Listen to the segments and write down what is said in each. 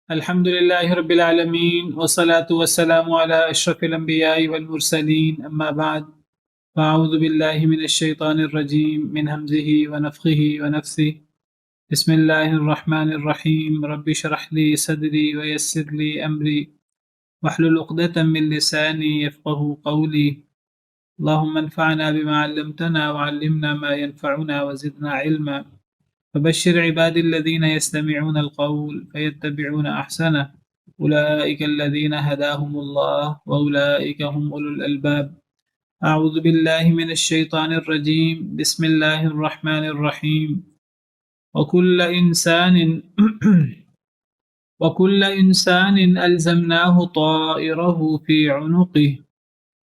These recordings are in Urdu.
الحمد لله رب العالمين والصلاة والسلام على أشرف الأنبياء والمرسلين أما بعد فأعوذ بالله من الشيطان الرجيم من همزه ونفخه ونفثه بسم الله الرحمن الرحيم رب اشرح لي صدري ويسر لي أمري واحلل عقدة من لساني يفقه قولي اللهم انفعنا بما علمتنا وعلمنا ما ينفعنا وزدنا علما فبشر عبادي الذين يستمعون القول فيتبعون أحسنه أولئك الذين هداهم الله وأولئك هم أولو الألباب أعوذ بالله من الشيطان الرجيم بسم الله الرحمن الرحيم وكل إنسان وكل إنسان ألزمناه طائره في عنقه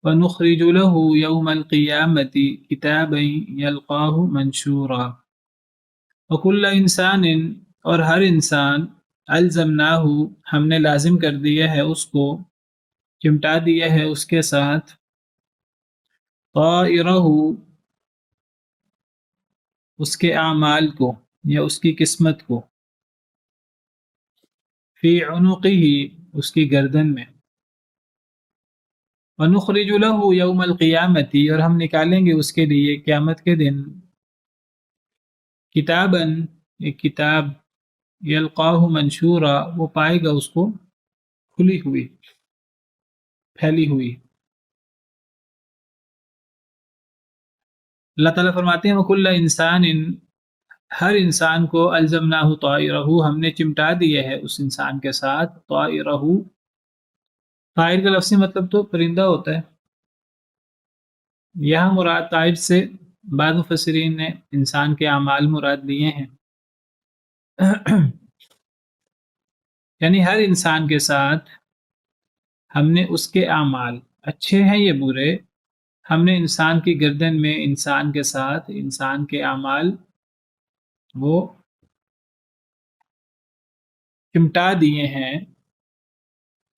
ونخرج له يوم القيامة كتابا يلقاه منشورا وکل انسان اور ہر انسان الزمناہ ہم نے لازم کر دیا ہے اس کو، چمٹا دیا ہے اس کے ساتھ، طائرہ اس کے اعمال کو یا اس کی قسمت کو، فی عنقہ اس کی گردن میں، ونخرج له یوم القیامت اور ہم نکالیں گے اس کے لیے قیامت کے دن کتاباً ایک کتاب، یلقاہ منشورا وہ پائے گا اس کو کھلی ہوئی، پھیلی ہوئی۔ اللہ تعالیٰ فرماتے ہیں وَكُلَّ إِنسَانٍ ہر انسان کو الزمناہ طائرہ ہم نے چمٹا دیا ہے اس انسان کے ساتھ، طائرہ طائر کا لفظی مطلب تو پرندہ ہوتا ہے، یہاں مراد طائر سے بعض مفسرین نے انسان کے اعمال مراد لیے ہیں یعنی ہر انسان کے ساتھ ہم نے اس کے اعمال اچھے ہیں یا برے، ہم نے انسان کی گردن میں انسان کے ساتھ انسان کے اعمال وہ چمٹا دیے ہیں،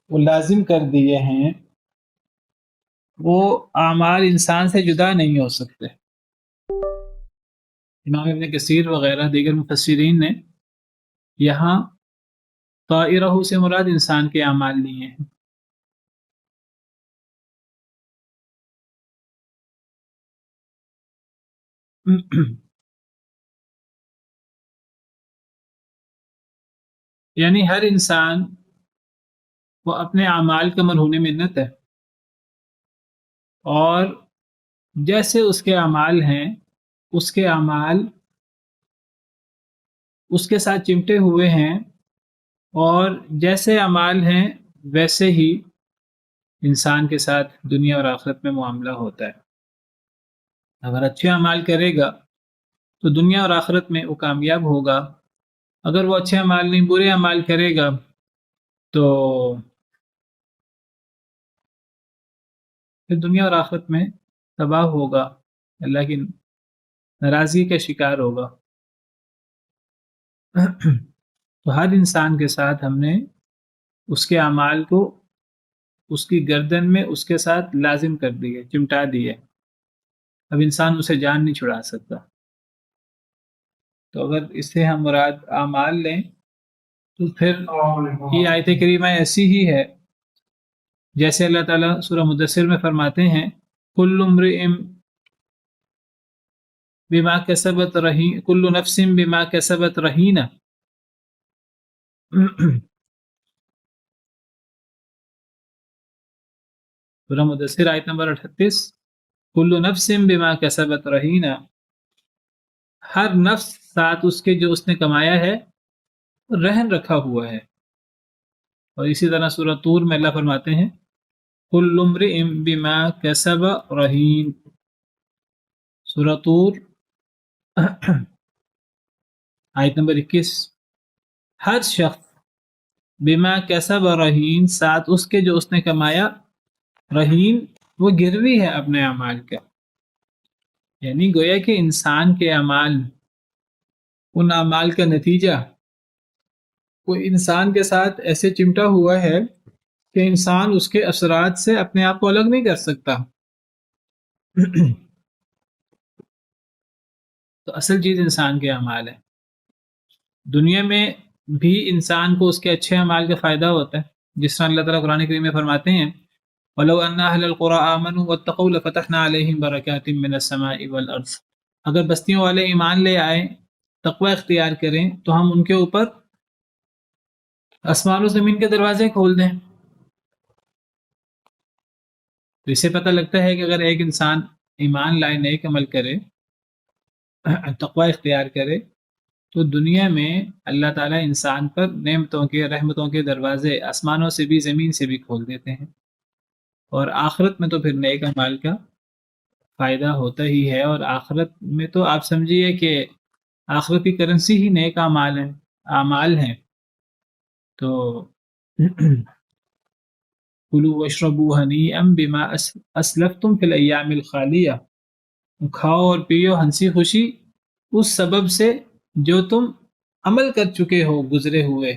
وہ لازم کر دیے ہیں، وہ اعمال انسان سے جدا نہیں ہو سکتے۔ امام ابن کثیر وغیرہ دیگر مفسرین نے یہاں طائرہ سے مراد انسان کے اعمال لیے ہیں۔ یعنی ہر انسان وہ اپنے اعمال کا مرہون منت ہے، اور جیسے اس کے اعمال ہیں اس کے اعمال اس کے ساتھ چمٹے ہوئے ہیں، اور جیسے اعمال ہیں ویسے ہی انسان کے ساتھ دنیا اور آخرت میں معاملہ ہوتا ہے۔ اگر اچھے اعمال کرے گا تو دنیا اور آخرت میں وہ کامیاب ہوگا، اگر وہ اچھے اعمال نہیں برے اعمال کرے گا تو پھر دنیا اور آخرت میں تباہ ہوگا، اللہ کی ناراضگی کا شکار ہوگا۔ تو ہر انسان کے ساتھ ہم نے اس کے اعمال کو اس کی گردن میں اس کے ساتھ لازم کر دیے، چمٹا دیے، اب انسان اسے جان نہیں چھڑا سکتا۔ تو اگر اس سے ہم مراد اعمال لیں تو پھر یہ آیت کریمہ ایسی ہی ہے جیسے اللہ تعالیٰ سورہ مدثر میں فرماتے ہیں کل امرئ بما کسبت رہین، کل نفس بما کسبت رہینہ۔ سورہ مدثر آیت نمبر 38، کل نفس بما کسبت رہینہ، ہر نفس ساتھ اس کے جو اس نے کمایا ہے رہن رکھا ہوا ہے۔ اور اسی طرح سورہ طور میں اللہ فرماتے ہیں کل امرئ بما کسب رہین، سورہ طور آیت نمبر 21، ہر شخص بما کسب رہین ساتھ اس کے جو اس نے کمایا، رہین وہ گروی ہے اپنے اعمال کا، یعنی گویا کہ انسان کے اعمال، ان اعمال کا نتیجہ وہ انسان کے ساتھ ایسے چمٹا ہوا ہے کہ انسان اس کے اثرات سے اپنے آپ کو الگ نہیں کر سکتا۔ تو اصل چیز انسان کے اعمال ہے۔ دنیا میں بھی انسان کو اس کے اچھے اعمال کا فائدہ ہوتا ہے، جس طرح اللہ تعالیٰ قرآن کریم میں فرماتے ہیں وَلَوْ أَنَّ أَهْلَ الْقُرَىٰ آمَنُوا وَاتَّقَوْا لَفَتَحْنَا عَلَيْهِمْ بَرَكَاتٍ مِّنَ السَّمَاءِ وَالْأَرْضِ، اگر بستیوں والے ایمان لے آئے، تقوی اختیار کریں، تو ہم ان کے اوپر آسمان و زمین کے دروازے کھول دیں۔ تو اس سے پتہ لگتا ہے کہ اگر ایک انسان ایمان لائے، نیک عمل کرے، تقوی اختیار کرے، تو دنیا میں اللہ تعالیٰ انسان پر نعمتوں کے، رحمتوں کے دروازے آسمانوں سے بھی زمین سے بھی کھول دیتے ہیں، اور آخرت میں تو پھر نیک اعمال کا فائدہ ہوتا ہی ہے۔ اور آخرت میں تو آپ سمجھیے کہ آخرت کی کرنسی ہی نیک اعمال ہیں۔ تو کلوا واشربوا ہنیئا بما اسلفتم فی الایام الخالیہ، کھاؤ اور پیو ہنسی خوشی اس سبب سے جو تم عمل کر چکے ہو گزرے ہوئے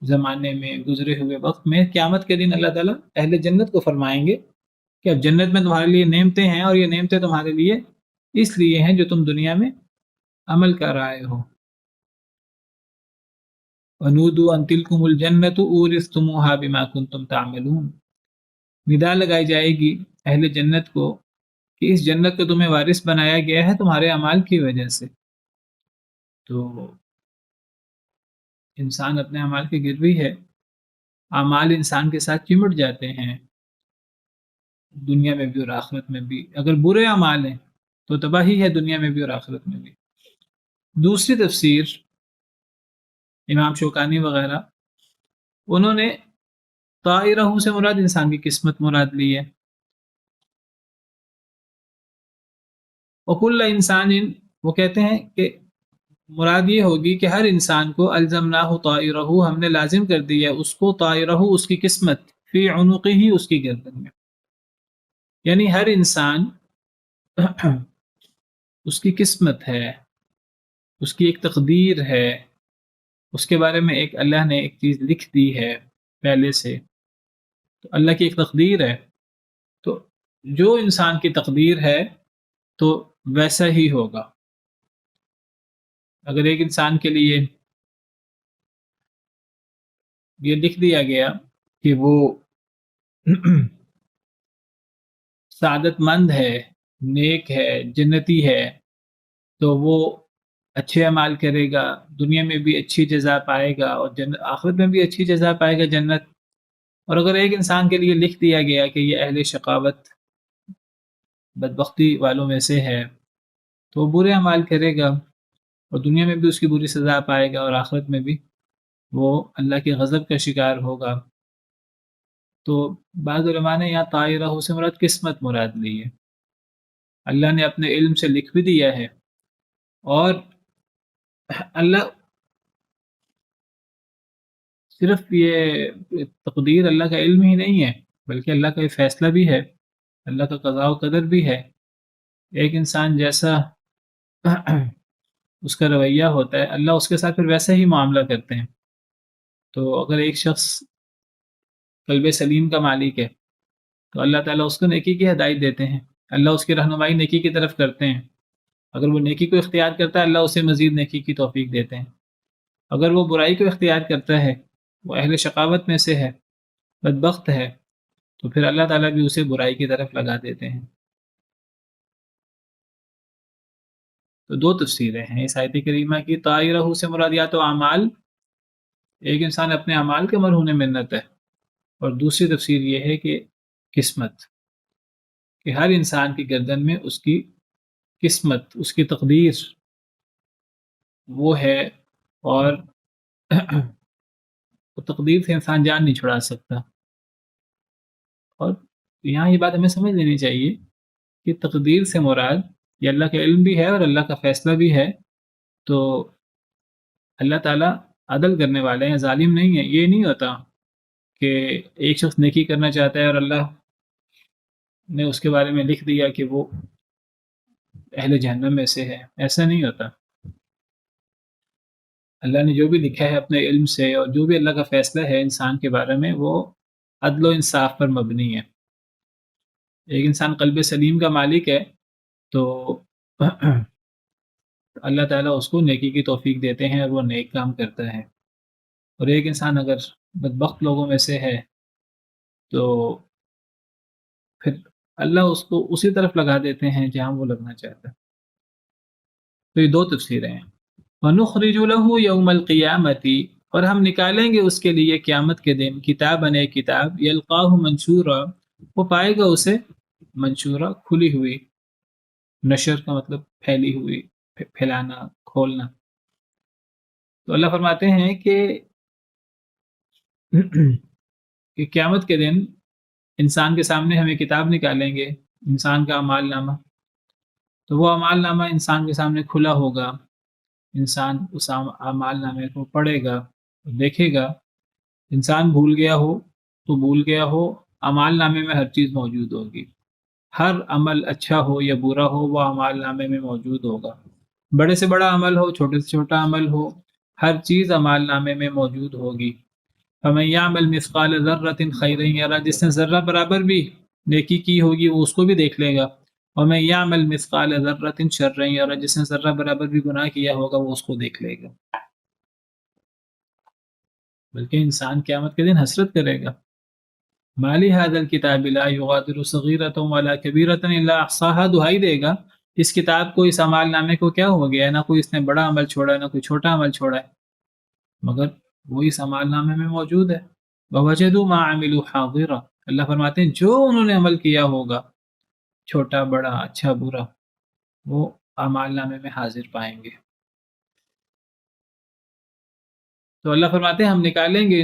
زمانے میں، گزرے ہوئے وقت میں۔ قیامت کے دن اللہ تعالیٰ اہل جنت کو فرمائیں گے کہ اب جنت میں تمہارے لیے نعمتیں ہیں، اور یہ نعمتیں تمہارے لیے اس لیے ہیں جو تم دنیا میں عمل کر آئے ہو۔ وَنُودُوا أَن تِلْكُمُ الْجَنَّةُ أُورِثْتُمُوهَا بِمَا كُنتُمْ تَعْمَلُونَ، ندا لگائی جائے گی اہل جنت کو کہ اس جنت کو تمہیں وارث بنایا گیا ہے تمہارے اعمال کی وجہ سے۔ تو انسان اپنے اعمال کی گروی ہے، اعمال انسان کے ساتھ چمٹ جاتے ہیں دنیا میں بھی اور آخرت میں بھی۔ اگر برے اعمال ہیں تو تباہی ہے دنیا میں بھی اور آخرت میں بھی۔ دوسری تفسیر امام شوکانی وغیرہ، انہوں نے طائرہ سے مراد انسان کی قسمت مراد لی ہے۔ وکل انسان، وہ کہتے ہیں کہ مراد یہ ہوگی کہ ہر انسان کو الزمناہ طائرہ، ہم نے لازم کر دیا اس کو طائرہ، اس کی قسمت، فی عنقہ، اس کی گردن میں۔ یعنی ہر انسان اس کی قسمت ہے، اس کی ایک تقدیر ہے، اس کے بارے میں ایک اللہ نے ایک چیز لکھ دی ہے پہلے سے، تو اللہ کی ایک تقدیر ہے۔ تو جو انسان کی تقدیر ہے تو ویسا ہی ہوگا۔ اگر ایک انسان کے لیے یہ لکھ دیا گیا کہ وہ سعادت مند ہے، نیک ہے، جنتی ہے، تو وہ اچھے اعمال کرے گا، دنیا میں بھی اچھی جزا پائے گا، اور آخرت میں بھی اچھی جزا پائے گا، جنت۔ اور اگر ایک انسان کے لیے لکھ دیا گیا کہ یہ اہل شقاوت، بدبختی والوں میں سے ہے، تو وہ برے اعمال کرے گا، اور دنیا میں بھی اس کی بری سزا پائے گا، اور آخرت میں بھی وہ اللہ کے غضب کا شکار ہوگا۔ تو بعض علماء نے یہاں طائرہ سے مراد قسمت مراد لی ہے۔ اللہ نے اپنے علم سے لکھ بھی دیا ہے، اور اللہ صرف یہ تقدیر اللہ کا علم ہی نہیں ہے، بلکہ اللہ کا یہ فیصلہ بھی ہے، اللہ کا قضاء و قدر بھی ہے۔ ایک انسان جیسا اس کا رویہ ہوتا ہے، اللہ اس کے ساتھ پھر ویسا ہی معاملہ کرتے ہیں۔ تو اگر ایک شخص قلب سلیم کا مالک ہے تو اللہ تعالیٰ اس کو نیکی کی ہدایت دیتے ہیں، اللہ اس کی رہنمائی نیکی کی طرف کرتے ہیں۔ اگر وہ نیکی کو اختیار کرتا ہے، اللہ اسے مزید نیکی کی توفیق دیتے ہیں۔ اگر وہ برائی کو اختیار کرتا ہے، وہ اہل شقاوت میں سے ہے، بدبخت ہے، تو پھر اللہ تعالیٰ بھی اسے برائی کی طرف لگا دیتے ہیں۔ تو دو تفسیریں ہیں اس آیت کریمہ کی۔ طائرہ سے مراد یا تو اعمال، ایک انسان اپنے اعمال کے مرہون منت ہے، اور دوسری تفسیر یہ ہے کہ قسمت، کہ ہر انسان کی گردن میں اس کی قسمت، اس کی تقدیر وہ ہے، اور وہ تقدیر سے انسان جان نہیں چھڑا سکتا۔ اور یہاں یہ بات ہمیں سمجھ لینی چاہیے کہ تقدیر سے مراد یہ اللہ کا علم بھی ہے اور اللہ کا فیصلہ بھی ہے۔ تو اللہ تعالیٰ عدل کرنے والے ہیں، ظالم نہیں ہے۔ یہ نہیں ہوتا کہ ایک شخص نیکی کرنا چاہتا ہے اور اللہ نے اس کے بارے میں لکھ دیا کہ وہ اہل جہنم میں سے ہے، ایسا نہیں ہوتا۔ اللہ نے جو بھی لکھا ہے اپنے علم سے، اور جو بھی اللہ کا فیصلہ ہے انسان کے بارے میں، وہ عدل و انصاف پر مبنی ہے۔ ایک انسان قلب سلیم کا مالک ہے تو اللہ تعالیٰ اس کو نیکی کی توفیق دیتے ہیں اور وہ نیک کام کرتا ہے۔ اور ایک انسان اگر بدبخت لوگوں میں سے ہے تو پھر اللہ اس کو اسی طرف لگا دیتے ہیں جہاں وہ لگنا چاہتا ہے. تو یہ دو تفسیریں ہیں. وَنُخْرِجُ لَهُ يَوْمَ الْقِيَامَةِ اور ہم نکالیں گے اس کے لیے قیامت کے دن کتاباً ایک کتاب یلقاہ منشورا وہ پائے گا اسے منشورا کھلی ہوئی. نشر کا مطلب پھیلی ہوئی، پھیلانا، کھولنا. تو اللہ فرماتے ہیں کہ قیامت کے دن انسان کے سامنے ہمیں کتاب نکالیں گے، انسان کا اعمال نامہ. تو وہ اعمال نامہ انسان کے سامنے کھلا ہوگا. انسان اس اعمال نامے کو پڑھے گا، دیکھے گا. انسان بھول گیا ہو تو بھول گیا ہو، اعمال نامے میں ہر چیز موجود ہوگی. ہر عمل اچھا ہو یا برا ہو وہ اعمال نامے میں موجود ہوگا. بڑے سے بڑا عمل ہو، چھوٹے سے چھوٹا عمل ہو، ہر چیز اعمال نامے میں موجود ہوگی. فَمَن يَعْمَلْ مِثْقَالَ ذَرَّةٍ خَيْرًا يَرَهُ جس نے ذرہ برابر بھی نیکی کی ہوگی وہ اس کو بھی دیکھ لے گا. وَمَن يَعْمَلْ مِثْقَالَ ذَرَّةٍ شَرًّا يَرَهُ جس نے ذرہ برابر بھی گناہ کیا ہوگا وہ اس کو دیکھ لے گا. بلکہ انسان قیامت کے دن حسرت کرے گا. مَا لِهَٰذَا الْكِتَابِ لَا يُغَادِرُ صَغِيرَةً وَلَا كَبِيرَةً إِلَّا أَحْصَاهَا دہائی دے گا اس کتاب کو، اس اعمال نامے کو کیا ہو گیا ہے، نہ کوئی اس نے بڑا عمل چھوڑا ہے نہ کوئی چھوٹا عمل چھوڑا ہے، مگر وہ اس اعمال نامے میں موجود ہے. وَوَجَدُوا مَا عَمِلُوا حَاضِرًا اللہ فرماتے ہیں جو انہوں نے عمل کیا ہوگا چھوٹا بڑا اچھا برا وہ اعمال نامے میں حاضر پائیں گے. تو اللہ فرماتے ہیں ہم نکالیں گے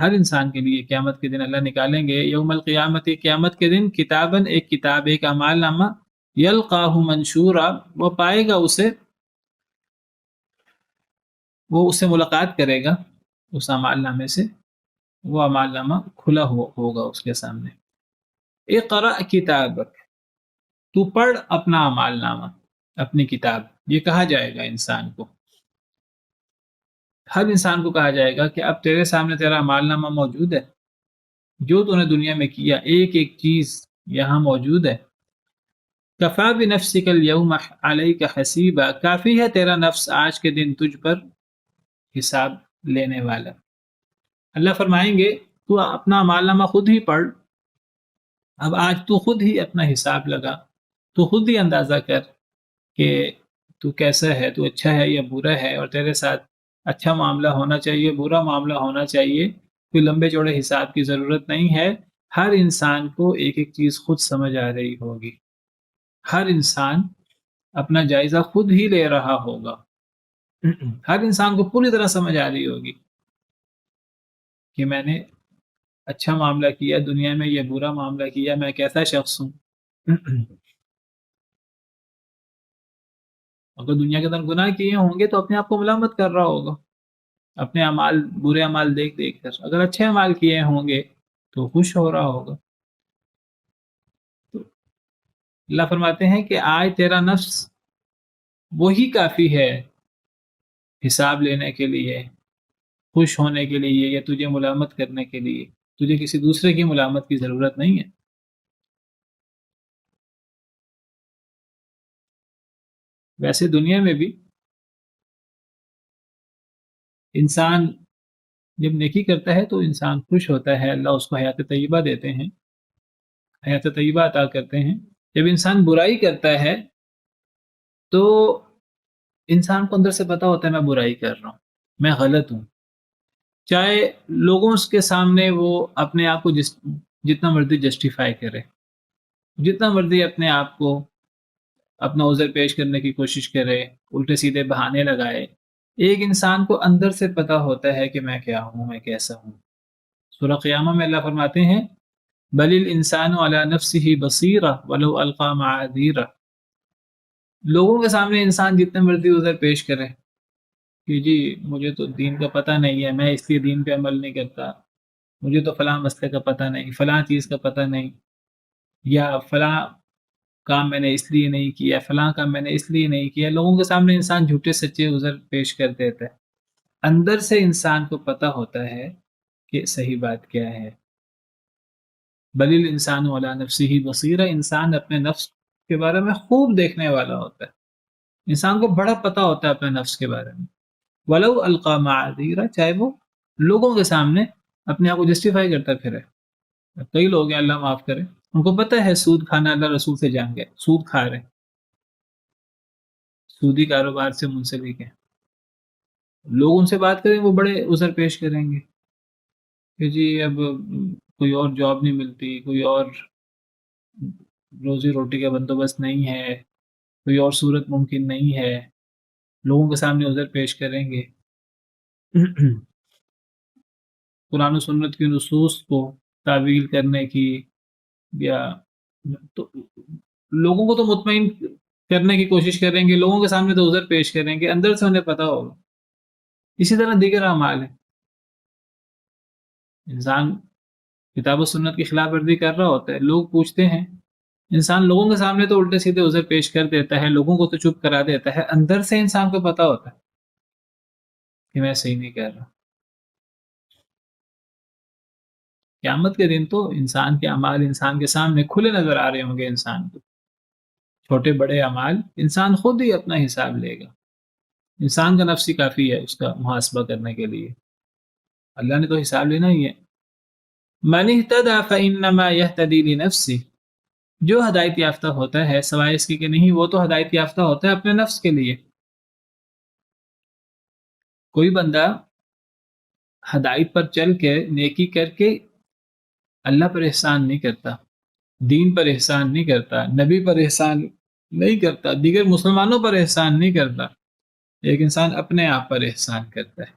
ہر انسان کے لیے قیامت کے دن اللہ نکالیں گے یوم القیامت قیامت کے دن کتاباً ایک کتاب، ایک اعمال نامہ یلقاہ منشورا وہ پائے گا اسے، وہ اس سے ملاقات کرے گا اس اعمال نامے سے. وہ اعمال نامہ کھلا ہوگا اس کے سامنے. اقرأ کتابک تو پڑھ اپنا اعمال نامہ، اپنی کتاب. یہ کہا جائے گا انسان کو، ہر انسان کو کہا جائے گا کہ اب تیرے سامنے تیرا اعمال نامہ موجود ہے، جو تو نے دنیا میں کیا ایک ایک چیز یہاں موجود ہے. کفا بنفسک اليوم علیک حسیبا کافی ہے تیرا نفس آج کے دن تجھ پر حساب لینے والا. اللہ فرمائیں گے تو اپنا اعمال نامہ خود ہی پڑھ. اب آج تو خود ہی اپنا حساب لگا، تو خود ہی اندازہ کر کہ تو کیسا ہے، تو اچھا ہے یا برا ہے، اور تیرے ساتھ اچھا معاملہ ہونا چاہیے، برا معاملہ ہونا چاہیے. کوئی لمبے چوڑے حساب کی ضرورت نہیں ہے. ہر انسان کو ایک ایک چیز خود سمجھ آ رہی ہوگی. ہر انسان اپنا جائزہ خود ہی لے رہا ہوگا. ہر انسان کو پوری طرح سمجھ آ رہی ہوگی کہ میں نے اچھا معاملہ کیا دنیا میں یا برا معاملہ کیا، میں کیسا شخص ہوں. اگر دنیا کے اندر گناہ کیے ہوں گے تو اپنے آپ کو ملامت کر رہا ہوگا اپنے اعمال، برے اعمال دیکھ دیکھ کر. اگر اچھے اعمال کیے ہوں گے تو خوش ہو رہا ہوگا. تو اللہ فرماتے ہیں کہ آج تیرا نفس وہی کافی ہے حساب لینے کے لیے، خوش ہونے کے لیے یا تجھے ملامت کرنے کے لیے. تجھے کسی دوسرے کی ملامت کی ضرورت نہیں ہے. ویسے دنیا میں بھی انسان جب نیکی کرتا ہے تو انسان خوش ہوتا ہے، اللہ اس کو حیات طیبہ دیتے ہیں، حیات طیبہ عطا کرتے ہیں. جب انسان برائی کرتا ہے تو انسان کو اندر سے پتا ہوتا ہے میں برائی کر رہا ہوں، میں غلط ہوں. چاہے لوگوں کے سامنے وہ اپنے آپ کو جتنا مرضی جسٹیفائی کرے، جتنا مرضی اپنے آپ کو اپنا عذر پیش کرنے کی کوشش کرے، الٹے سیدھے بہانے لگائے، ایک انسان کو اندر سے پتا ہوتا ہے کہ میں کیا ہوں، میں کیسا ہوں. سورہ قیامہ میں اللہ فرماتے ہیں بل الانسان علی نفسہ بصیرہ ولو القی معاذیرہ. لوگوں کے سامنے انسان جتنے مرضی عذر پیش کرے کہ جی مجھے تو دین کا پتہ نہیں ہے، میں اس لیے دین پہ عمل نہیں کرتا، مجھے تو فلاں مسئلے کا پتہ نہیں، فلاں چیز کا پتہ نہیں، یا فلاں کام میں نے اس لیے نہیں کیا، فلاں کام میں نے اس لیے نہیں کیا. لوگوں کے سامنے انسان جھوٹے سچے عذر پیش کر دیتا ہے. اندر سے انسان کو پتہ ہوتا ہے کہ صحیح بات کیا ہے. بل الانسان علی نفسہ بصیرہ انسان اپنے نفس کے بارے میں خوب دیکھنے والا ہوتا ہے. انسان کو بڑا پتہ ہوتا ہے اپنے نفس کے بارے میں. ولو القی معاذیرہ چاہے وہ لوگوں کے سامنے اپنے آپ کو جسٹیفائی کرتا پھرے. کئی لوگ ہیں اللہ معاف کرے ان کو پتہ ہے سود کھانا اللہ رسول سے جان گئے, سود کھا رہے, سودی کاروبار سے منسلک ہیں. لوگ ان سے بات کریں وہ بڑے عذر پیش کریں گے کہ جی اب کوئی اور جاب نہیں ملتی, کوئی اور روزی روٹی کا بندوبست نہیں ہے, کوئی اور صورت ممکن نہیں ہے, لوگوں کے سامنے عذر پیش کریں گے. قرآن و سنت کی نصوص کو تعویل کرنے کی یا تو لوگوں کو تو مطمئن کرنے کی کوشش کریں گے, لوگوں کے سامنے تو عذر پیش کریں گے, اندر سے انہیں پتہ ہوگا. اسی طرح دیگر اعمال ہیں. انسان کتاب و سنت کی خلاف ورزی کر رہا ہوتا ہے, لوگ پوچھتے ہیں, انسان لوگوں کے سامنے تو الٹے سیدھے عذر پیش کر دیتا ہے, لوگوں کو تو چپ کرا دیتا ہے, اندر سے انسان کو پتہ ہوتا ہے کہ میں صحیح نہیں کر رہا. قیامت کے دن تو انسان کے اعمال انسان کے سامنے کھلے نظر آ رہے ہوں گے. انسان کو چھوٹے بڑے اعمال انسان خود ہی اپنا حساب لے گا. انسان کا نفس ہی کافی ہے اس کا محاسبہ کرنے کے لیے, اللہ نے تو حساب لینا ہی ہے. من اهتدى فإنما يهتدي لنفسه, جو ہدایت یافتہ ہوتا ہے سوائے اس کی کہ نہیں وہ تو ہدایت یافتہ ہوتا ہے اپنے نفس کے لیے. کوئی بندہ ہدایت پر چل کے نیکی کر کے اللہ پر احسان نہیں کرتا, دین پر احسان نہیں کرتا, نبی پر احسان نہیں کرتا, دیگر مسلمانوں پر احسان نہیں کرتا, ایک انسان اپنے آپ پر احسان کرتا ہے.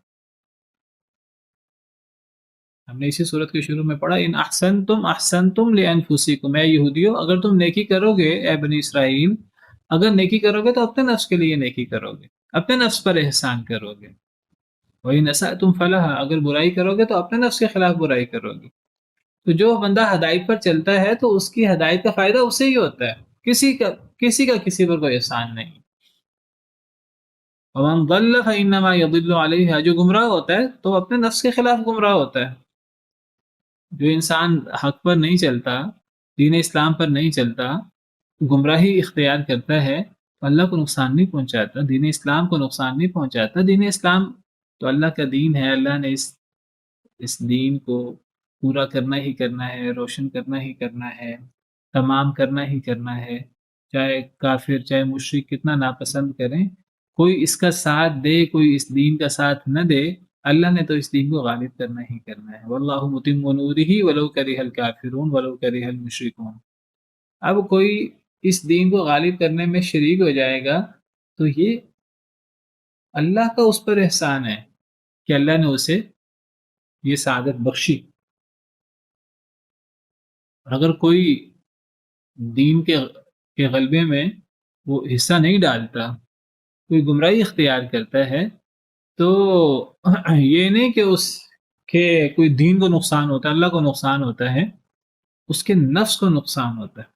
ہم نے اسی صورت کے شروع میں پڑھا, ان احسنتم احسنتم لانفسکم, اے یہودیو اگر تم نیکی کرو گے, اے بنی اسرائیل اگر نیکی کرو گے تو اپنے نفس کے لیے نیکی کرو گے, اپنے نفس پر احسان کرو گے. وَإِنْ أَسَأْتُمْ فَلَهَا, اگر برائی کرو گے تو اپنے نفس کے خلاف برائی کرو گے. تو جو بندہ ہدایت پر چلتا ہے تو اس کی ہدایت کا فائدہ اسے ہی ہوتا ہے, کسی کا کسی پر کوئی احسان نہیں. وَمَنْ ضَلَّ فَإِنَّمَا يَضِلُّ عَلَيْهَا, جو گمراہ ہوتا ہے تو اپنے نفس کے خلاف گمراہ ہوتا ہے. جو انسان حق پر نہیں چلتا, دین اسلام پر نہیں چلتا, گمراہی اختیار کرتا ہے تو اللہ کو نقصان نہیں پہنچاتا, دین اسلام کو نقصان نہیں پہنچاتا. دین اسلام تو اللہ کا دین ہے, اللہ نے اس دین کو پورا کرنا ہی کرنا ہے, روشن کرنا ہی کرنا ہے, تمام کرنا ہی کرنا ہے. چاہے کافر چاہے مشرک کتنا ناپسند کریں, کوئی اس کا ساتھ دے کوئی اس دین کا ساتھ نہ دے, اللہ نے تو اس دین کو غالب کرنا ہی کرنا ہے. واللہ متم نورہ ولو کرہ الکافرون ولو کرہ المشرکون. اب کوئی اس دین کو غالب کرنے میں شریک ہو جائے گا تو یہ اللہ کا اس پر احسان ہے کہ اللہ نے اسے یہ سعادت بخشی. اور اگر کوئی دین کے غلبے میں وہ حصہ نہیں ڈالتا, کوئی گمراہی اختیار کرتا ہے, تو یہ نہیں کہ اس کے کوئی دین کو نقصان ہوتا ہے, اللہ کو نقصان ہوتا ہے, اس کے نفس کو نقصان ہوتا ہے,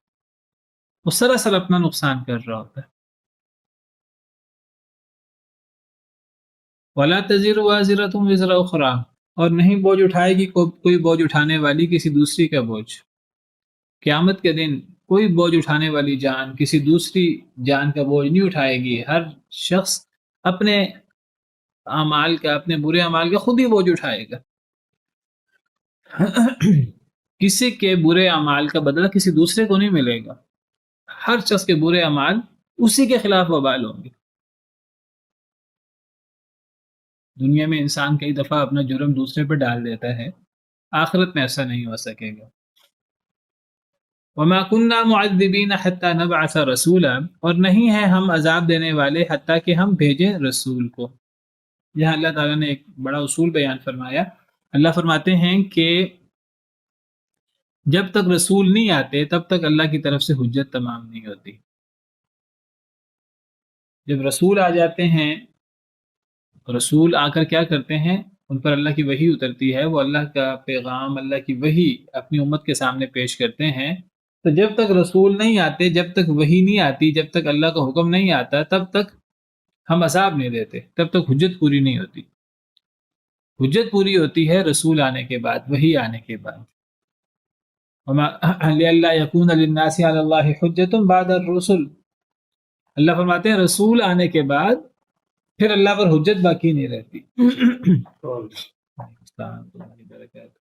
وہ سراسر اپنا نقصان کر رہا ہوتا ہے. وَلَا تَزِرُ وَازِرَةٌ وِزْرَ أُخْرَىٰ, اور نہیں بوجھ اٹھائے گی کوئی بوجھ اٹھانے والی کسی دوسری کا بوجھ. قیامت کے دن کوئی بوجھ اٹھانے والی جان کسی دوسری جان کا بوجھ نہیں اٹھائے گی. ہر شخص اپنے اعمال کا, اپنے برے اعمال کا خود ہی بوجھ اٹھائے گا. کسی کے برے اعمال کا بدلہ کسی دوسرے کو نہیں ملے گا, ہر شخص کے برے اعمال اسی کے خلاف وبال ہوں گے. دنیا میں انسان کئی دفعہ اپنا جرم دوسرے پر ڈال دیتا ہے, آخرت میں ایسا نہیں ہو سکے گا. وَمَا كُنَّا مُعَذِّبِينَ حَتَّى نَبْعَثَ رَسُولًا, اور نہیں ہیں ہم عذاب دینے والے حتیٰ کہ ہم بھیجیں رسول کو. یہاں اللہ تعالیٰ نے ایک بڑا اصول بیان فرمایا. اللہ فرماتے ہیں کہ جب تک رسول نہیں آتے تب تک اللہ کی طرف سے حجت تمام نہیں ہوتی. جب رسول آ جاتے ہیں, رسول آ کر کیا کرتے ہیں, ان پر اللہ کی وحی اترتی ہے, وہ اللہ کا پیغام اللہ کی وحی اپنی امت کے سامنے پیش کرتے ہیں. تو جب تک رسول نہیں آتے, جب تک وحی نہیں آتی, جب تک اللہ کا حکم نہیں آتا, تب تک ہم عذاب نہیں دیتے, تب تک حجت پوری نہیں ہوتی. حجت پوری ہوتی ہے رسول آنے کے بعد, وحی آنے کے بعد. لِأَلَّا يَكُونَ لِلنَّاسِ عَلَى اللَّهِ حُجَّةٌ بَعْدَ الرُّسُلِ, اللہ فرماتے ہیں رسول آنے کے بعد پھر اللہ پر حجت باقی نہیں رہتی. السلام ورحمۃ اللہ وبرکاتہ۔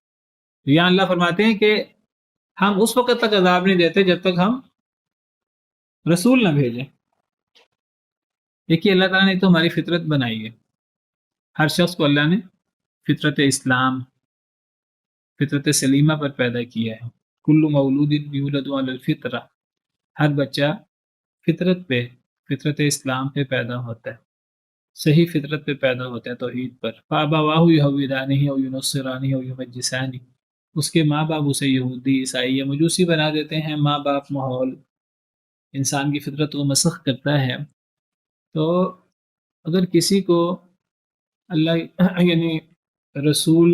تو یہاں اللہ فرماتے ہیں کہ ہم اس وقت تک عذاب نہیں دیتے جب تک ہم رسول نہ بھیجیں۔ دیکھیے اللہ تعالیٰ نے تو ہماری فطرت بنائی ہے، ہر شخص کو اللہ نے فطرت اسلام، فطرت سلیمہ پر پیدا کیا ہے۔ کل مولود یولد علی الفطرہ، ہر بچہ فطرت پہ، فطرت اسلام پہ پیدا ہوتا ہے، صحیح فطرت پہ پیدا ہوتا ہے، توحید پر۔ فابواہ یہودانہ او ینصرانہ او یمجسانہ، اس کے ماں باپ اسے یہودی، عیسائی یا مجوسی بنا دیتے ہیں۔ ماں باپ، ماحول انسان کی فطرت کو مسخ کرتا ہے۔ تو اگر کسی کو اللہ یعنی رسول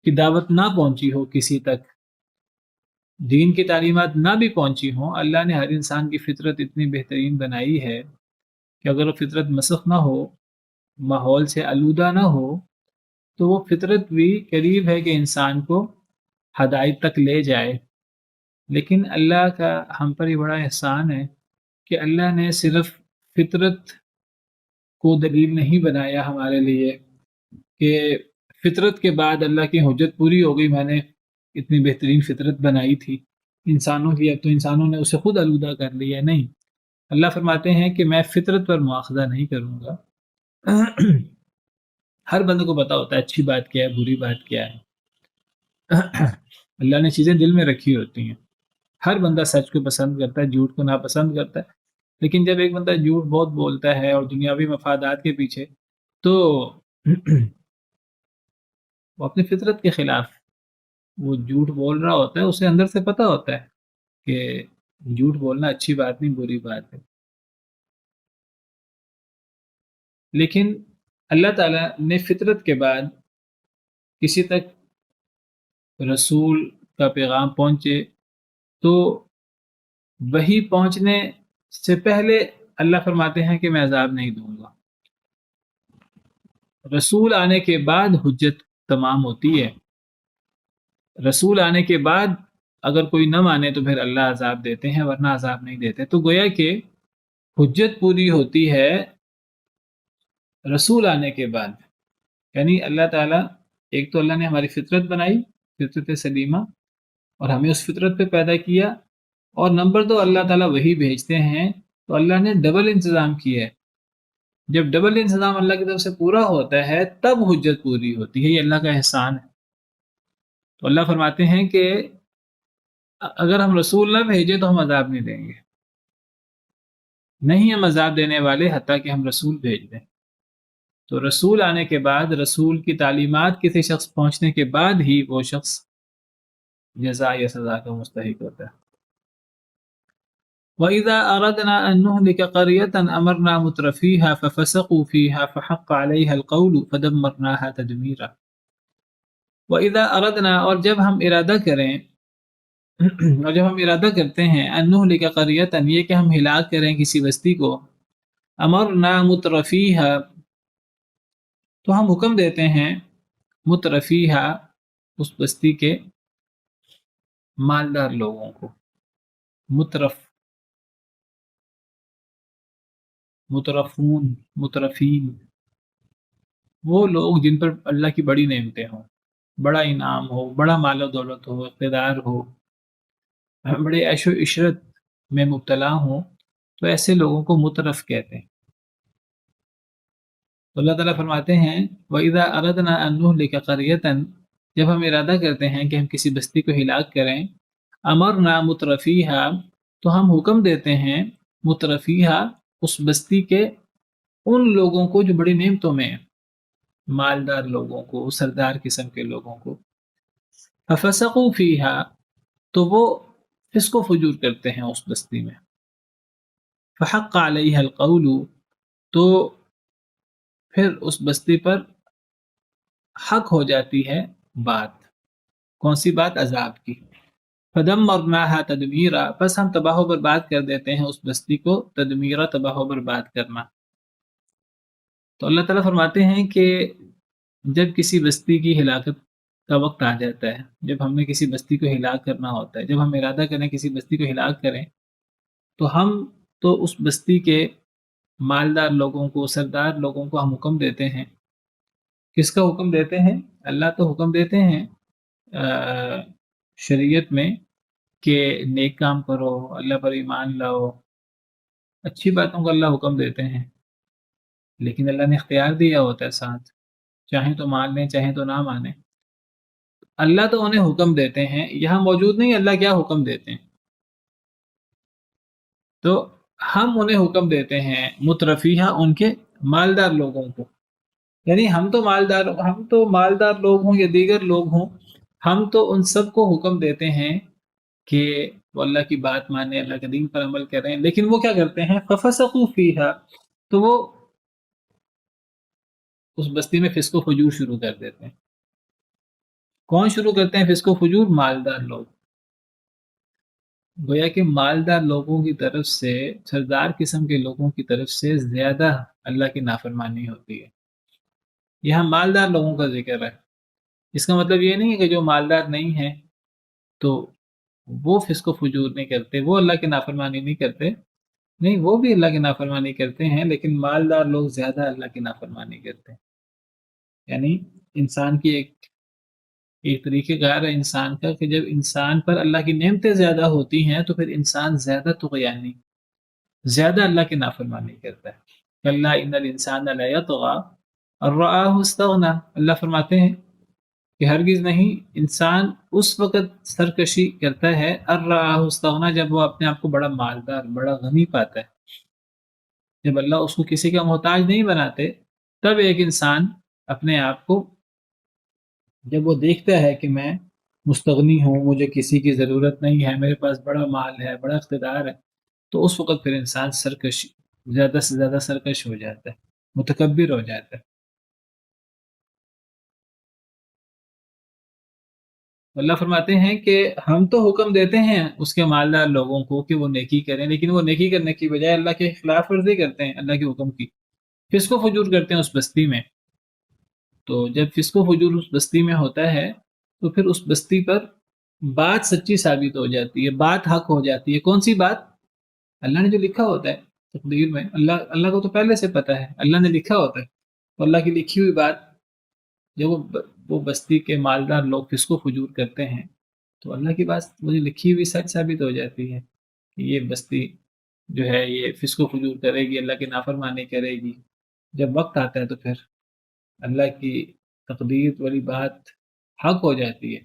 کی دعوت نہ پہنچی ہو، کسی تک دین کی تعلیمات نہ بھی پہنچی ہوں، اللہ نے ہر انسان کی فطرت اتنی بہترین بنائی ہے کہ اگر وہ فطرت مسخ نہ ہو، ماحول سے آلودہ نہ ہو، تو وہ فطرت بھی قریب ہے کہ انسان کو ہدایت تک لے جائے۔ لیکن اللہ کا ہم پر یہ بڑا احسان ہے کہ اللہ نے صرف فطرت کو دلیل نہیں بنایا ہمارے لیے کہ فطرت کے بعد اللہ کی حجت پوری ہو گئی، میں نے اتنی بہترین فطرت بنائی تھی انسانوں کی، اب تو انسانوں نے اسے خود آلودہ کر لیا۔ نہیں، اللہ فرماتے ہیں کہ میں فطرت پر مواخذہ نہیں کروں گا۔ ہر بندے کو پتا ہوتا ہے اچھی بات کیا ہے، بری بات کیا ہے۔ اللہ نے چیزیں دل میں رکھی ہوتی ہیں۔ ہر بندہ سچ کو پسند کرتا ہے، جھوٹ کو ناپسند کرتا ہے۔ لیکن جب ایک بندہ جھوٹ بہت بولتا ہے اور دنیاوی مفادات کے پیچھے، تو وہ اپنی فطرت کے خلاف وہ جھوٹ بول رہا ہوتا ہے، اسے اندر سے پتہ ہوتا ہے کہ جھوٹ بولنا اچھی بات نہیں، بری بات ہے۔ لیکن اللہ تعالیٰ نے فطرت کے بعد کسی تک رسول کا پیغام پہنچے تو وہی پہنچنے سے پہلے اللہ فرماتے ہیں کہ میں عذاب نہیں دوں گا۔ رسول آنے کے بعد حجت تمام ہوتی ہے۔ رسول آنے کے بعد اگر کوئی نہ مانے تو پھر اللہ عذاب دیتے ہیں، ورنہ عذاب نہیں دیتے۔ تو گویا کہ حجت پوری ہوتی ہے رسول آنے کے بعد۔ یعنی اللہ تعالیٰ، ایک تو اللہ نے ہماری فطرت بنائی، فطرت سلیمہ، اور ہمیں اس فطرت پہ پیدا کیا، اور نمبر دو اللہ تعالیٰ وہی بھیجتے ہیں تو اللہ نے ڈبل انتظام کیا ہے۔ جب ڈبل انتظام اللہ کی طرف سے پورا ہوتا ہے تب حجت پوری ہوتی ہے، یہ اللہ کا احسان ہے۔ تو اللہ فرماتے ہیں کہ اگر ہم رسول نہ بھیجیں تو ہم عذاب نہیں دیں گے، نہیں ہم عذاب دینے والے حتیٰ کہ ہم رسول بھیج دیں۔ تو رسول آنے کے بعد، رسول کی تعلیمات کسی شخص پہنچنے کے بعد ہی وہ شخص جزا یا سزا کا مستحق ہوتا ہے۔ وَإِذَا أَرَدْنَا أَن نُهْلِكَ قَرْيَةً أَمَرْنَا مُتْرَفِيهَا فَفَسَقُوا فِيهَا فَحَقَّ عَلَيْهَا الْقَوْلُ فَدَمَّرْنَاهَا تَدْمِيرًا۔ وَإِذَا أَرَدْنَا، اور جب ہم ارادہ کریں، اور جب ہم ارادہ کرتے ہیں، أَن نُهْلِكَ قَرْيَةً، یہ کہ ہم ہلاک کریں کسی بستی کو، أَمَرْنَا مُتْرَفِيهَا، تو ہم حکم دیتے ہیں مترفیہا، اس بستی کے مالدار لوگوں کو۔ مترفون، مترفین، وہ لوگ جن پر اللہ کی بڑی نعمتیں ہوں، بڑا انعام ہو، بڑا مال و دولت ہو، اقتدار ہو، بڑے عیش و عشرت میں مبتلا ہوں، تو ایسے لوگوں کو مترف کہتے ہیں۔ تو اللہ تعالیٰ فرماتے ہیں وَإِذَا أَرَدْنَا أَن نُهْلِكَ قَرْيَةً، جب ہم ارادہ کرتے ہیں کہ ہم کسی بستی کو ہلاک کریں، أَمَرْنَا مُتْرَفِيهَا، تو ہم حکم دیتے ہیں مترفیہا، اس بستی کے ان لوگوں کو جو بڑی نعمتوں میں ہیں، مالدار لوگوں کو، سردار قسم کے لوگوں کو۔ فَفَسَقُوا فِيهَا، تو وہ فسق و فجور کرتے ہیں اس بستی میں۔ فَحَقَّ عَلَيْهَا الْقَوْلُ، تو پھر اس بستی پر حق ہو جاتی ہے بات۔ کون سی بات؟ عذاب کی۔ فَدَمَّرْنَاهَا تَدْمِيرًا، بس ہم تباہ و برباد کر دیتے ہیں اس بستی کو، تدمیرہ، تباہ و برباد کرنا۔ تو اللہ تعالیٰ فرماتے ہیں کہ جب کسی بستی کی ہلاکت کا وقت آ جاتا ہے، جب ہم نے کسی بستی کو ہلاک کرنا ہوتا ہے، جب ہم ارادہ کریں کسی بستی کو ہلاک کریں، تو ہم تو اس بستی کے مالدار لوگوں کو، سردار لوگوں کو ہم حکم دیتے ہیں۔ کس کا حکم دیتے ہیں؟ اللہ تو حکم دیتے ہیں شریعت میں کہ نیک کام کرو، اللہ پر ایمان لاؤ، اچھی باتوں کا اللہ حکم دیتے ہیں، لیکن اللہ نے اختیار دیا ہوتا ہے ساتھ، چاہیں تو مان لیں چاہیں تو نہ مانیں۔ اللہ تو انہیں حکم دیتے ہیں، یہاں موجود نہیں اللہ کیا حکم دیتے ہیں، تو ہم انہیں حکم دیتے ہیں مترفیہ ان کے مالدار لوگوں کو، یعنی ہم تو مالدار لوگ ہوں یا دیگر لوگ ہوں، ہم تو ان سب کو حکم دیتے ہیں کہ وہ اللہ کی بات مانیں، اللہ کے دین پر عمل کریں، لیکن وہ کیا کرتے ہیں فَفَسَقُوا فِيهَا، تو وہ اس بستی میں فسق و فجور شروع کر دیتے ہیں۔ کون شروع کرتے ہیں فسق و فجور؟ مالدار لوگ۔ گویا کہ مالدار لوگوں کی طرف سے، سردار قسم کے لوگوں کی طرف سے زیادہ اللہ کی نافرمانی ہوتی ہے۔ یہاں مالدار لوگوں کا ذکر ہے، اس کا مطلب یہ نہیں ہے کہ جو مالدار نہیں ہے تو وہ فسق و فجور نہیں کرتے، وہ اللہ کی نافرمانی نہیں کرتے، نہیں، وہ بھی اللہ کی نافرمانی کرتے ہیں، لیکن مالدار لوگ زیادہ اللہ کی نافرمانی کرتے ہیں۔ یعنی انسان کی ایک طریقہ کار ہے انسان کا کہ جب انسان پر اللہ کی نعمتیں زیادہ ہوتی ہیں تو پھر انسان زیادہ طغیانی، زیادہ اللہ کی نافرمانی کرتا ہے۔ کَلَّا إِنَّ الْإِنسَانَ لَيَطْغَىٰ أَن رَّآهُ اسْتَغْنَىٰ، اللہ فرماتے ہیں کہ ہرگز نہیں، انسان اس وقت سرکشی کرتا ہے أَن رَّآهُ اسْتَغْنَىٰ، جب وہ اپنے آپ کو بڑا مالدار، بڑا غنی پاتا ہے، جب اللہ اس کو کسی کا محتاج نہیں بناتے، تب ایک انسان اپنے آپ کو، جب وہ دیکھتا ہے کہ میں مستغنی ہوں، مجھے کسی کی ضرورت نہیں ہے، میرے پاس بڑا مال ہے، بڑا اقتدار ہے، تو اس وقت پھر انسان سرکش، زیادہ سے زیادہ سرکش ہو جاتا ہے، متکبر ہو جاتا ہے۔ اللہ فرماتے ہیں کہ ہم تو حکم دیتے ہیں اس کے مالدار لوگوں کو کہ وہ نیکی کریں، لیکن وہ نیکی کرنے کی بجائے اللہ کے خلاف ورزی کرتے ہیں، اللہ کے حکم کی فسق و فجور کرتے ہیں اس بستی میں۔ تو جب فسق و فجور اس بستی میں ہوتا ہے تو پھر اس بستی پر بات سچی ثابت ہو جاتی ہے، بات حق ہو جاتی ہے۔ کون سی بات؟ اللہ نے جو لکھا ہوتا ہے تقدیر میں، اللہ کو تو پہلے سے پتہ ہے، اللہ نے لکھا ہوتا ہے، تو اللہ کی لکھی ہوئی بات جب وہ بستی کے مالدار لوگ فسق و فجور کرتے ہیں تو اللہ کی بات مجھے لکھی ہوئی سچ ثابت ہو جاتی ہے کہ یہ بستی جو ہے یہ فسق و فجور کرے گی، اللہ کی نافرمانی کرے گی۔ جب وقت آتا ہے تو پھر اللہ کی تقدیر والی بات حق ہو جاتی ہے،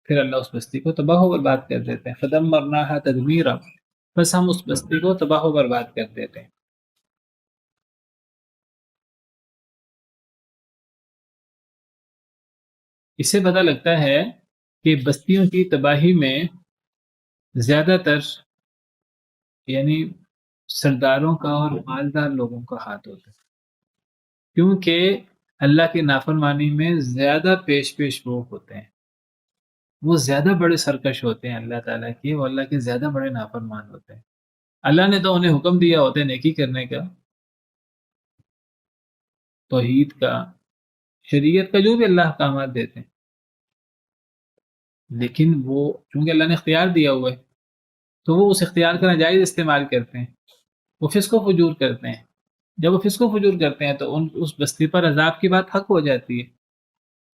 پھر اللہ اس بستی کو تباہ و برباد کر دیتے ہیں۔ فَدَمَّرْنَاهَا تَدْمِيرًا، بس ہم اس بستی کو تباہ و برباد کر دیتے ہیں۔ اس سے پتہ لگتا ہے کہ بستیوں کی تباہی میں زیادہ تر یعنی سرداروں کا اور مالدار لوگوں کا ہاتھ ہوتا ہے، کیونکہ اللہ کی نافرمانی میں زیادہ پیش وہ ہوتے ہیں، وہ زیادہ بڑے سرکش ہوتے ہیں اللہ تعالیٰ کی، وہ اللہ کے زیادہ بڑے نافرمان ہوتے ہیں۔ اللہ نے تو انہیں حکم دیا ہوتا ہے نیکی کرنے کا، توحید کا، شریعت کا، جو بھی اللہ احکامات دیتے ہیں، لیکن وہ چونکہ اللہ نے اختیار دیا ہوا ہے تو وہ اس اختیار کا ناجائز استعمال کرتے ہیں، وہ فسق و فجور کرتے ہیں۔ جب وہ فسق و فجور کرتے ہیں تو اس بستی پر عذاب کی بات حق ہو جاتی ہے،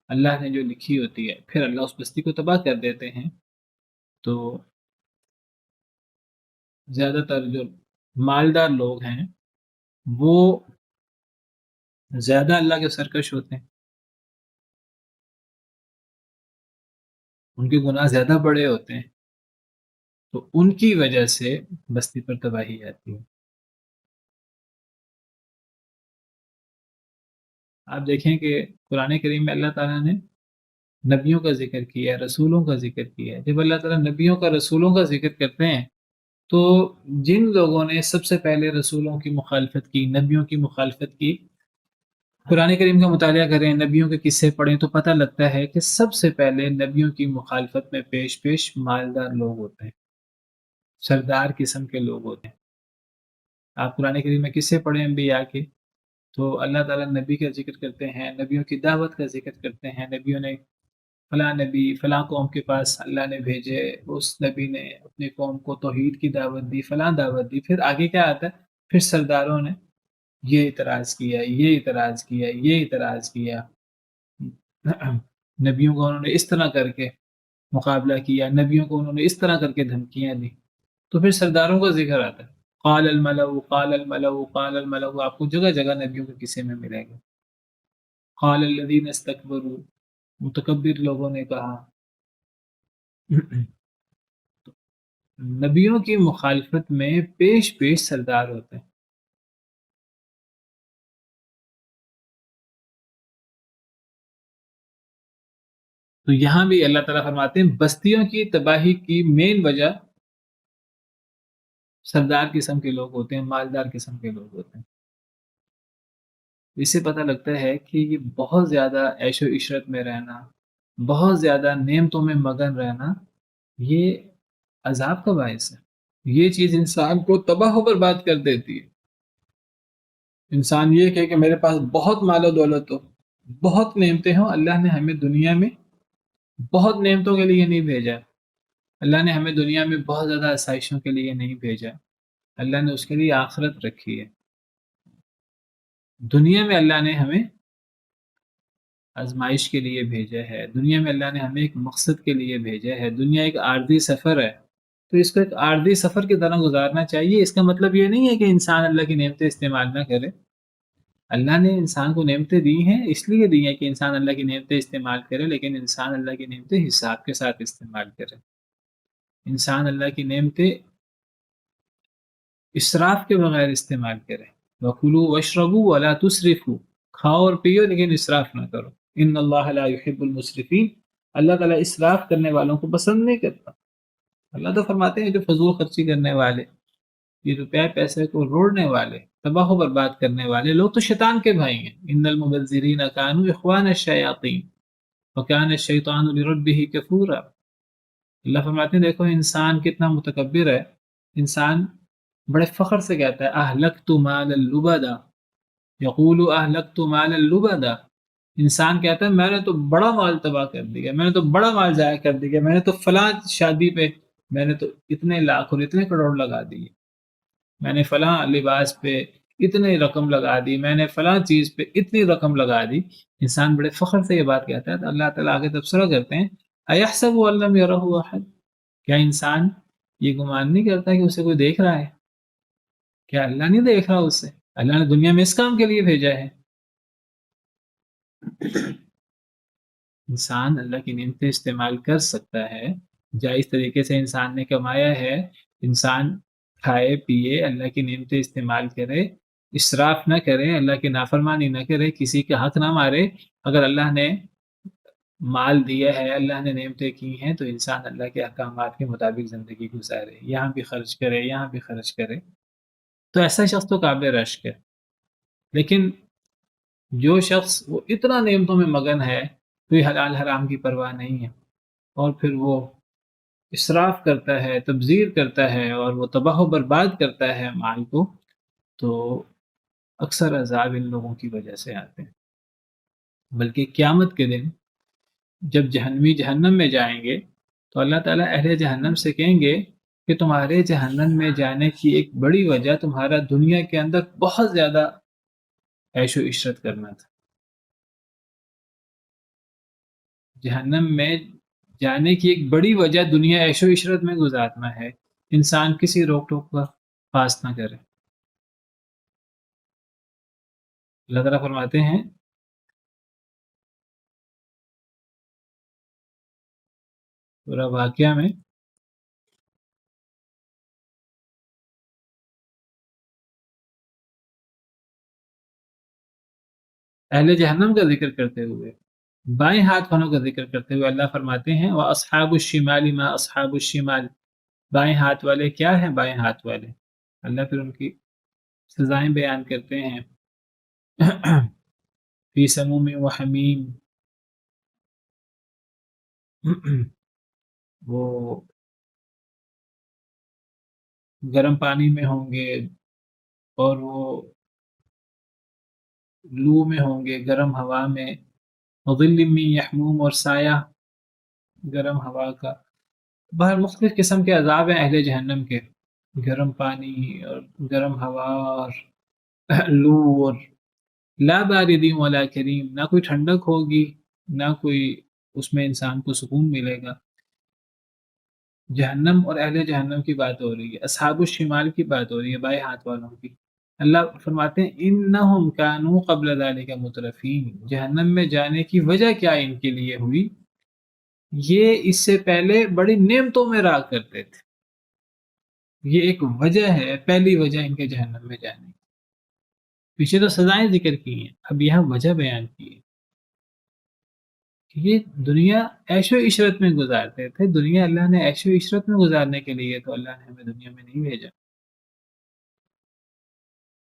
اللہ نے جو لکھی ہوتی ہے، پھر اللہ اس بستی کو تباہ کر دیتے ہیں۔ تو زیادہ تر جو مالدار لوگ ہیں وہ زیادہ اللہ کے سرکش ہوتے ہیں، ان کے گناہ زیادہ بڑے ہوتے ہیں، تو ان کی وجہ سے بستی پر تباہی آتی ہے۔ آپ دیکھیں کہ قرآن کریم میں اللہ تعالیٰ نے نبیوں کا ذکر کیا ہے، رسولوں کا ذکر کیا ہے۔ جب اللہ تعالیٰ نبیوں کا، رسولوں کا ذکر کرتے ہیں تو جن لوگوں نے سب سے پہلے رسولوں کی مخالفت کی، نبیوں کی مخالفت کی، قرآن کریم کا مطالعہ کریں، نبیوں کے قصے پڑھیں تو پتہ لگتا ہے کہ سب سے پہلے نبیوں کی مخالفت میں پیش مالدار لوگ ہوتے ہیں، سردار قسم کے لوگ ہوتے ہیں۔ آپ قرآن کریم میں قصے پڑھیں انبیاء کے تو اللہ تعالیٰ نبی کا ذکر کرتے ہیں، نبیوں کی دعوت کا ذکر کرتے ہیں، نبیوں نے فلاں نبی فلاں قوم کے پاس اللہ نے بھیجے، اس نبی نے اپنی قوم کو توحید کی دعوت دی، فلاں دعوت دی، پھر آگے کیا آتا ہے؟ پھر سرداروں نے یہ اعتراض کیا، یہ اعتراض کیا، یہ اعتراض کیا۔ نبیوں کو انہوں نے اس طرح کر کے مقابلہ کیا، نبیوں کو انہوں نے اس طرح کر کے دھمکیاں دی، تو پھر سرداروں کا ذکر آتا ہے، قال الملأ قال الملأ قال الملأ، آپ کو جگہ جگہ نبیوں کے قصے میں ملے گا، قال الذين استكبروا، متکبر لوگوں نے کہا۔ نبیوں کی مخالفت میں پیش پیش سردار ہوتے ہیں۔ تو یہاں بھی اللہ تعالیٰ فرماتے ہیں بستیوں کی تباہی کی مین وجہ سردار قسم کے لوگ ہوتے ہیں، مالدار قسم کے لوگ ہوتے ہیں۔ اس سے پتہ لگتا ہے کہ یہ بہت زیادہ عیش و عشرت میں رہنا، بہت زیادہ نعمتوں میں مگن رہنا، یہ عذاب کا باعث ہے۔ یہ چیز انسان کو تباہ و برباد کر دیتی ہے۔ انسان یہ کہے کہ میرے پاس بہت مال و دولت ہو، بہت نعمتیں ہوں، اللہ نے ہمیں دنیا میں بہت نعمتوں کے لیے نہیں بھیجا، اللہ نے ہمیں دنیا میں بہت زیادہ آسائشوں کے لیے نہیں بھیجا، اللہ نے اس کے لیے آخرت رکھی ہے۔ دنیا میں اللہ نے ہمیں آزمائش کے لیے بھیجا ہے، دنیا میں اللہ نے ہمیں ایک مقصد کے لیے بھیجا ہے، دنیا ایک عارضی سفر ہے، تو اس کو ایک عارضی سفر کی طرح گزارنا چاہیے۔ اس کا مطلب یہ نہیں ہے کہ انسان اللہ کی نعمتیں استعمال نہ کرے، اللہ نے انسان کو نعمتیں دی ہیں، اس لیے دی ہیں کہ انسان اللہ کی نعمتیں استعمال کرے، لیکن انسان اللہ کی نعمتیں حساب کے ساتھ استعمال کرے۔ انسان اللہ کی نعمتیں اسراف کے بغیر استعمال کرے۔ وَكُلُوا وَاشْرَبُوا وَلَا تُسْرِفُوا، کھاؤ اور پیو لیکن اسراف نہ کرو۔ ان اللہ لا يحب المسرفین، اللہ تعالیٰ اسراف کرنے والوں کو پسند نہیں کرتا۔ اللہ تو فرماتے ہیں جو فضول خرچی کرنے والے، یہ روپے پیسے کو روڑنے والے، تباہ و برباد کرنے والے لوگ تو شیطان کے بھائی ہیں۔ ان المبذرین کانوا اخوان الشیاطین وکان الشیطان لربہ کفورا۔ اللہ فرماتے ہیں دیکھو انسان کتنا متکبر ہے، انسان بڑے فخر سے کہتا ہے اہلکت مالا لبدا، یقول اہلکت مالا لبدا، انسان کہتا ہے میں نے تو بڑا مال تباہ کر دیا، میں نے تو بڑا مال ضائع کر دیا، میں نے تو فلاں شادی پہ میں نے تو اتنے لاکھ اور اتنے کروڑ لگا دیے، میں نے فلاں لباس پہ اتنی رقم لگا دی، میں نے فلاں چیز پہ اتنی رقم لگا دی۔ انسان بڑے فخر سے یہ بات کہتا ہے، تو اللہ تعالیٰ آگے تبصرہ کرتے ہیں ایحسب ان لم یرہ احد، کیا انسان یہ گمان نہیں کرتا کہ اسے کوئی دیکھ رہا ہے؟ کیا اللہ نہیں دیکھ رہا اسے؟ اللہ نے دنیا میں اس کام کے لیے بھیجا ہے۔ انسان اللہ کی نعمتیں استعمال کر سکتا ہے، جائز طریقے سے انسان نے کمایا ہے، انسان کھائے پیے، اللہ کی نعمتیں استعمال کرے، اسراف نہ کرے، اللہ کی نافرمانی نہ کرے، کسی کا حق نہ مارے۔ اگر اللہ نے مال دیا ہے، اللہ نے نعمتیں کی ہیں، تو انسان اللہ کے احکامات کے مطابق زندگی گزارے، یہاں بھی خرچ کرے، یہاں بھی خرچ کرے، تو ایسا شخص تو قابل رشک ہے۔ لیکن جو شخص وہ اتنا نعمتوں میں مگن ہے، کوئی حلال حرام کی پرواہ نہیں ہے، اور پھر وہ اسراف کرتا ہے، تبذیر کرتا ہے، اور وہ تباہ و برباد کرتا ہے مال کو، تو اکثر عذاب ان لوگوں کی وجہ سے آتے ہیں۔ بلکہ قیامت کے دن جب جہنمی جہنم میں جائیں گے تو اللہ تعالیٰ اہل جہنم سے کہیں گے کہ تمہارے جہنم میں جانے کی ایک بڑی وجہ تمہارا دنیا کے اندر بہت زیادہ عیش و عشرت کرنا تھا۔ جہنم میں جانے کی ایک بڑی وجہ دنیا عیش و عشرت میں گزارنا ہے، انسان کسی روک ٹوک کا پاس نہ کرے۔ اللہ تعالیٰ فرماتے ہیں پورا واقعہ میں، اہل جہنم کا ذکر کرتے ہوئے، بائیں ہاتھ والوں کا ذکر کرتے ہوئے اللہ فرماتے ہیں وَأَصْحَابُ الشِّمَالِ مَا أَصْحَابُ الشِّمَالِ، بائیں ہاتھ والے کیا ہیں بائیں ہاتھ والے؟ اللہ پھر ان کی سزائیں بیان کرتے ہیں فی سموم و حمیم، وہ گرم پانی میں ہوں گے، اور وہ لو میں ہوں گے، گرم ہوا میں، وظل من یحموم، اور سایہ گرم ہوا کا۔ باہر مختلف قسم کے عذاب ہیں اہل جہنم کے، گرم پانی اور گرم ہوا اور لو، اور لا بارد ولا کریم، نہ کوئی ٹھنڈک ہوگی، نہ کوئی اس میں انسان کو سکون ملے گا۔ جہنم اور اہل جہنم کی بات ہو رہی ہے، اصحاب الشمال کی بات ہو رہی ہے، بائیں ہاتھ والوں کی۔ اللہ فرماتے ہیں انہم کانوا قبل ذلک مترفین، جہنم میں جانے کی وجہ کیا ان کے لیے ہوئی، یہ اس سے پہلے بڑی نعمتوں میں رہا کرتے تھے۔ یہ ایک وجہ ہے، پہلی وجہ ان کے جہنم میں جانے کی۔ پیچھے تو سزائیں ذکر کی ہیں، اب یہاں وجہ بیان کی ہے کہ یہ دنیا عیش و عشرت میں گزارتے تھے، دنیا اللہ نے عیش و عشرت میں گزارنے کے لیے تو اللہ نے ہمیں دنیا میں نہیں بھیجا۔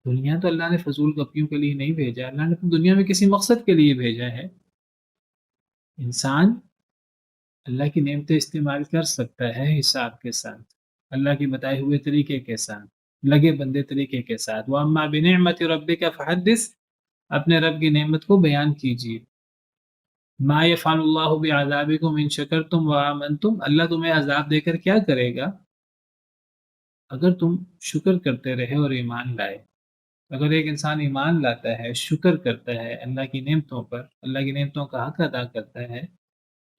دنیا تو اللہ نے فضول گپیوں کے لیے نہیں بھیجا، اللہ نے تو دنیا میں کسی مقصد کے لیے بھیجا ہے۔ انسان اللہ کی نعمتیں استعمال کر سکتا ہے حساب کے ساتھ، اللہ کے بتائے ہوئے طریقے کے ساتھ، لگے بندے طریقے کے ساتھ۔ وَأَمَّا بِنِعْمَةِ رَبِّكَ فَحَدِّثْ، اپنے رب کی نعمت کو بیان کیجیے۔ مَا يَفْعَلُ اللَّهُ بِعَذَابِكُمْ إِن شَكَرْتُمْ وَآمَنْتُمْ، اللہ تمہیں عذاب دے کر کیا کرے گا اگر تم شکر کرتے رہے اور ایمان لائے۔ اگر ایک انسان ایمان لاتا ہے، شکر کرتا ہے اللہ کی نعمتوں پر، اللہ کی نعمتوں کا حق ادا کرتا ہے،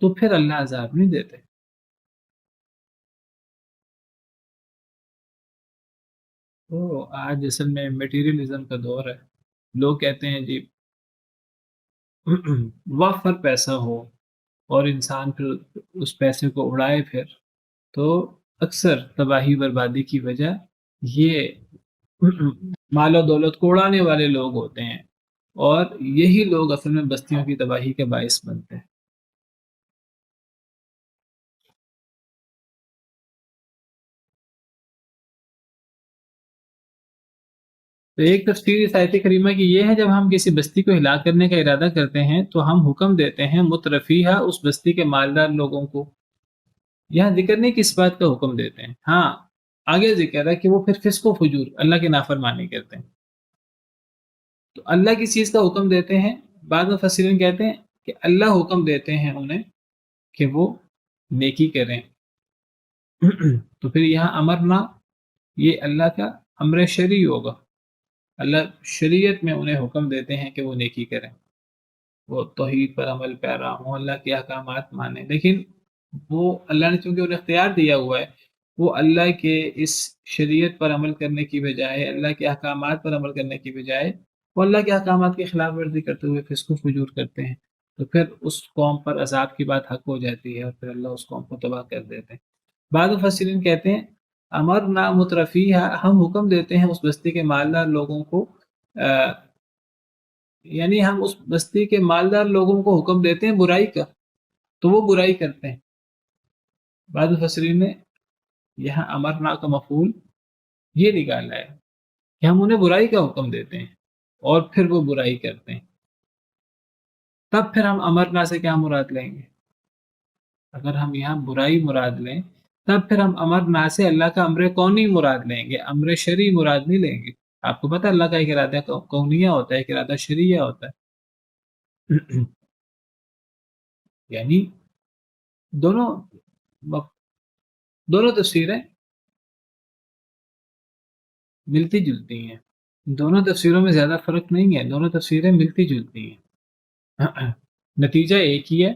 تو پھر اللہ عذاب نہیں دیتے۔ تو آج اصل میں میٹیریلزم کا دور ہے، لوگ کہتے ہیں جی وقت پر پیسہ ہو اور انسان پھر اس پیسے کو اڑائے، پھر تو اکثر تباہی بربادی کی وجہ یہ مال و دولت کو اڑانے والے لوگ ہوتے ہیں، اور یہی لوگ اصل میں بستیوں کی تباہی کے باعث بنتے ہیں۔ تو ایک تفسیر اس آیت کریمہ کی یہ ہے، جب ہم کسی بستی کو ہلاک کرنے کا ارادہ کرتے ہیں تو ہم حکم دیتے ہیں مترفیہا، اس بستی کے مالدار لوگوں کو۔ یہاں ذکر نہیں کس بات کا حکم دیتے ہیں، ہاں آگے ذکر ہے کہ وہ پھر فسق و فجور، اللہ کی نافرمانی کرتے ہیں۔ تو اللہ کس چیز کا حکم دیتے ہیں؟ بعض مفسرین کہتے ہیں کہ اللہ حکم دیتے ہیں انہیں کہ وہ نیکی کریں۔ تو پھر یہاں امرنا یہ اللہ کا امر شرعی ہوگا، اللہ شریعت میں انہیں حکم دیتے ہیں کہ وہ نیکی کریں، وہ توحید پر عمل پیرا ہوں، اللہ کے احکامات مانیں۔ لیکن وہ اللہ نے چونکہ انہیں اختیار دیا ہوا ہے، وہ اللہ کے اس شریعت پر عمل کرنے کی بجائے، اللہ کے احکامات پر عمل کرنے کی بجائے وہ اللہ کے احکامات کی خلاف ورزی کرتے ہوئے فسق و فجور کرتے ہیں، تو پھر اس قوم پر عذاب کی بات حق ہو جاتی ہے اور پھر اللہ اس قوم کو تباہ کر دیتے ہیں۔ بعض مفسرین کہتے ہیں امرنا مترفیہا، ہم حکم دیتے ہیں اس بستی کے مالدار لوگوں کو، یعنی ہم اس بستی کے مالدار لوگوں کو حکم دیتے ہیں برائی کا، تو وہ برائی کرتے ہیں۔ بعض مفسرین نے یہاں امرنا کا مفعول یہ نکالا ہے کہ ہم انہیں برائی کا حکم دیتے ہیں اور پھر وہ برائی کرتے ہیں۔ تب پھر ہم امرنا سے کیا مراد لیں گے؟ اگر ہم یہاں برائی مراد لیں تب پھر ہم امرنا سے اللہ کا امر کونی مراد لیں گے، امر شرعی مراد نہیں لیں گے۔ آپ کو پتہ اللہ کا ایک ارادہ کونیہ ہوتا ہے، ایک ارادہ شرعیہ ہوتا ہے۔ یعنی دونوں دونوں تفسیریں ملتی جلتی ہیں، دونوں تفسیروں میں زیادہ فرق نہیں ہے، دونوں تفسیریں ملتی جلتی ہیں، نتیجہ ایک ہی ہے۔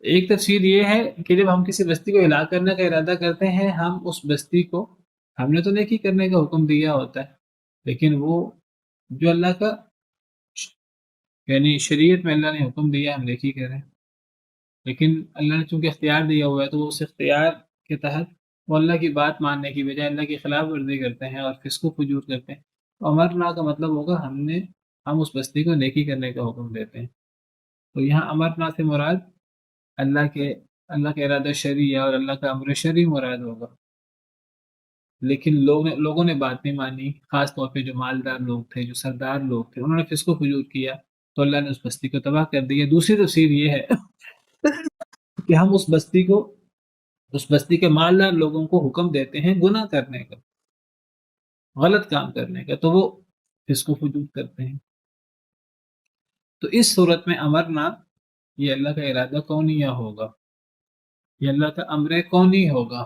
ایک تفسیر یہ ہے کہ جب ہم کسی بستی کو ہلاک کرنے کا ارادہ کرتے ہیں، ہم اس بستی کو، ہم نے تو نیکی کرنے کا حکم دیا ہوتا ہے، لیکن وہ جو اللہ کا یعنی شریعت میں اللہ نے حکم دیا ہم نیکی کریں، لیکن اللہ نے چونکہ اختیار دیا ہوا ہے تو وہ اس اختیار کے تحت وہ اللہ کی بات ماننے کی بجائے اللہ کی خلاف ورزی کرتے ہیں اور فسق و فجور کرتے ہیں۔ تو امرنا کا مطلب ہوگا ہم اس بستی کو نیکی کرنے کا حکم دیتے ہیں۔ تو یہاں امرنا سے مراد اللہ کے ارادہ شرعی ہے اور اللہ کا امر شرعی مراد ہوگا، لیکن لوگوں نے بات نہیں مانی، خاص طور پہ جو مالدار لوگ تھے، جو سردار لوگ تھے، انہوں نے فسق و فجور کیا تو اللہ نے اس بستی کو تباہ کر دیا۔ دوسری تفسیر یہ ہے کہ ہم اس بستی کے مالدار لوگوں کو حکم دیتے ہیں گناہ کرنے کا، غلط کام کرنے کا، تو وہ فسق و فجور کرتے ہیں۔ تو اس صورت میں امرنا یہ اللہ کا ارادہ کونیہ ہوگا، یہ اللہ کا امر کونی ہوگا۔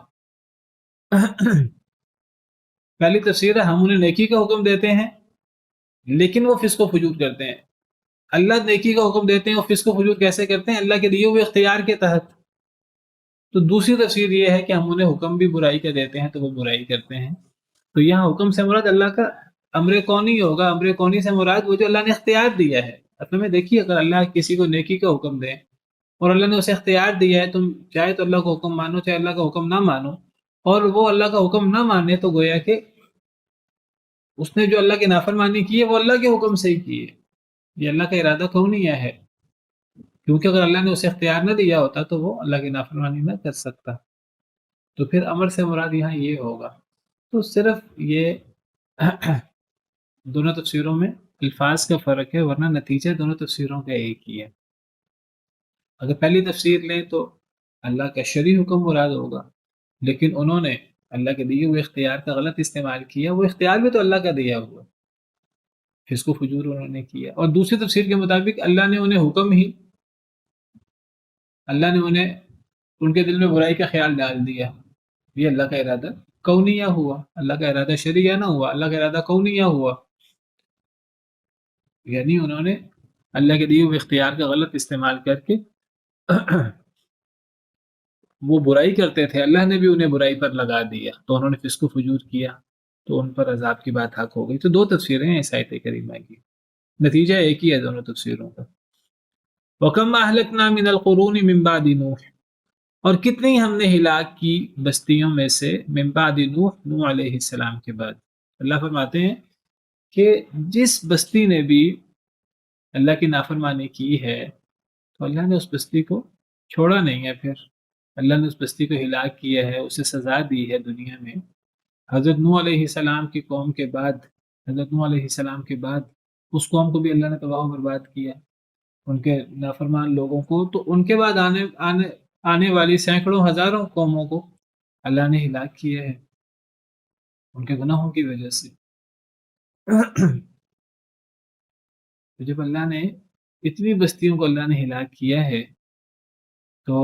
پہلی تفسیر ہے ہم انہیں نیکی کا حکم دیتے ہیں لیکن وہ فسق و فجور کرتے ہیں، اللہ نیکی کا حکم دیتے ہیں اور فسق و فجور کیسے کرتے ہیں؟ اللہ کے دیے ہوئے اختیار کے تحت. تو دوسری تفسیر یہ ہے کہ ہم انہیں حکم بھی برائی کا دیتے ہیں تو وہ برائی کرتے ہیں. تو یہاں حکم سے مراد اللہ کا امر کونی ہوگا. امر کونی سے مراد وہ جو اللہ نے اختیار دیا ہے. اصل میں دیکھیے، اگر اللہ کسی کو نیکی کا حکم دے اور اللہ نے اسے اختیار دیا ہے، تم چاہے تو اللہ کا حکم مانو چاہے اللہ کا حکم نہ مانو، اور وہ اللہ کا حکم نہ مانے تو گویا کہ اس نے جو اللہ کی نافرمانی کی ہے وہ اللہ کے حکم سے ہی کی ہے. یہ اللہ کا ارادہ کونیہ ہے، کیونکہ اگر اللہ نے اسے اختیار نہ دیا ہوتا تو وہ اللہ کی نافرمانی نہ کر سکتا. تو پھر امر سے مراد یہاں یہ ہوگا. تو صرف یہ دونوں تفسیروں میں الفاظ کا فرق ہے، ورنہ نتیجہ دونوں تفسیروں کا ایک ہی ہے. اگر پہلی تفسیر لیں تو اللہ کا شرعی حکم مراد ہوگا، لیکن انہوں نے اللہ کے دیے ہوئے اختیار کا غلط استعمال کیا. وہ اختیار بھی تو اللہ کا دیا ہوا، فسق و فجور انہوں نے کیا. اور دوسری تفسیر کے مطابق اللہ نے انہیں حکم ہی، اللہ نے انہیں ان کے دل میں برائی کا خیال ڈال دیا. یہ اللہ کا ارادہ کونیہ ہوا، اللہ کا ارادہ شرعیہ نہ ہوا، اللہ کا ارادہ کونیہ ہوا. یعنی انہوں نے اللہ کے دیے ہوئے اختیار کا غلط استعمال کر کے وہ برائی کرتے تھے، اللہ نے بھی انہیں برائی پر لگا دیا تو انہوں نے فسق و فجور کیا تو ان پر عذاب کی بات حق ہو گئی. تو دو تفسیریں ہیں اس آیت کریمہ کی، نتیجہ ایک ہی ہے دونوں تفسیروں کا. وَكَمْ أَهْلَكْنَا مِنَ الْقُرُونِ مِنْ بَعْدِ نُوحٍ، اور کتنی ہم نے ہلاک کی بستیوں میں سے من بعد نوح، نوح علیہ السلام کے بعد. اللہ فرماتے ہیں کہ جس بستی نے بھی اللہ کی نافرمانی کی ہے تو اللہ نے اس بستی کو چھوڑا نہیں ہے. پھر اللہ نے اس بستی کو ہلاک کیا ہے، اسے سزا دی ہے دنیا میں. حضرت نوح علیہ السلام کی قوم کے بعد، حضرت نوح علیہ السلام کے بعد اس قوم کو بھی اللہ نے تباہ و برباد کیا، ان کے نافرمان لوگوں کو. تو ان کے بعد آنے والی سینکڑوں ہزاروں قوموں کو اللہ نے ہلاک کیا ہے ان کے گناہوں کی وجہ سے. تو جب اللہ نے اتنی بستیوں کو اللہ نے ہلاک کیا ہے تو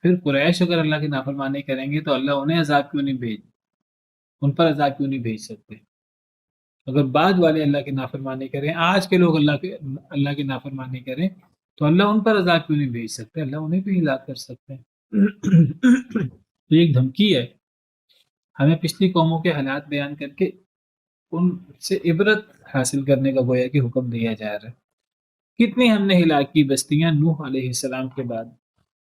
پھر قریش اگر اللہ کی نافرمانی کریں گے تو اللہ انہیں عذاب کیوں نہیں بھیج، ان پر عذاب کیوں نہیں بھیج سکتے؟ اگر بعد والے اللہ کی نافرمانی کریں، آج کے لوگ اللہ کی نافرمانی کریں تو اللہ ان پر عذاب کیوں نہیں بھیج سکتے؟ اللہ انہیں بھی ہلاک کر سکتے ہیں. تو یہ ایک دھمکی ہے ہمیں پچھلی قوموں کے حالات بیان کر کے ان سے عبرت حاصل کرنے کا گویا کہ حکم دیا جا رہا ہے. کتنی ہم نے ہلاک کی بستیاں نوح علیہ السلام کے بعد.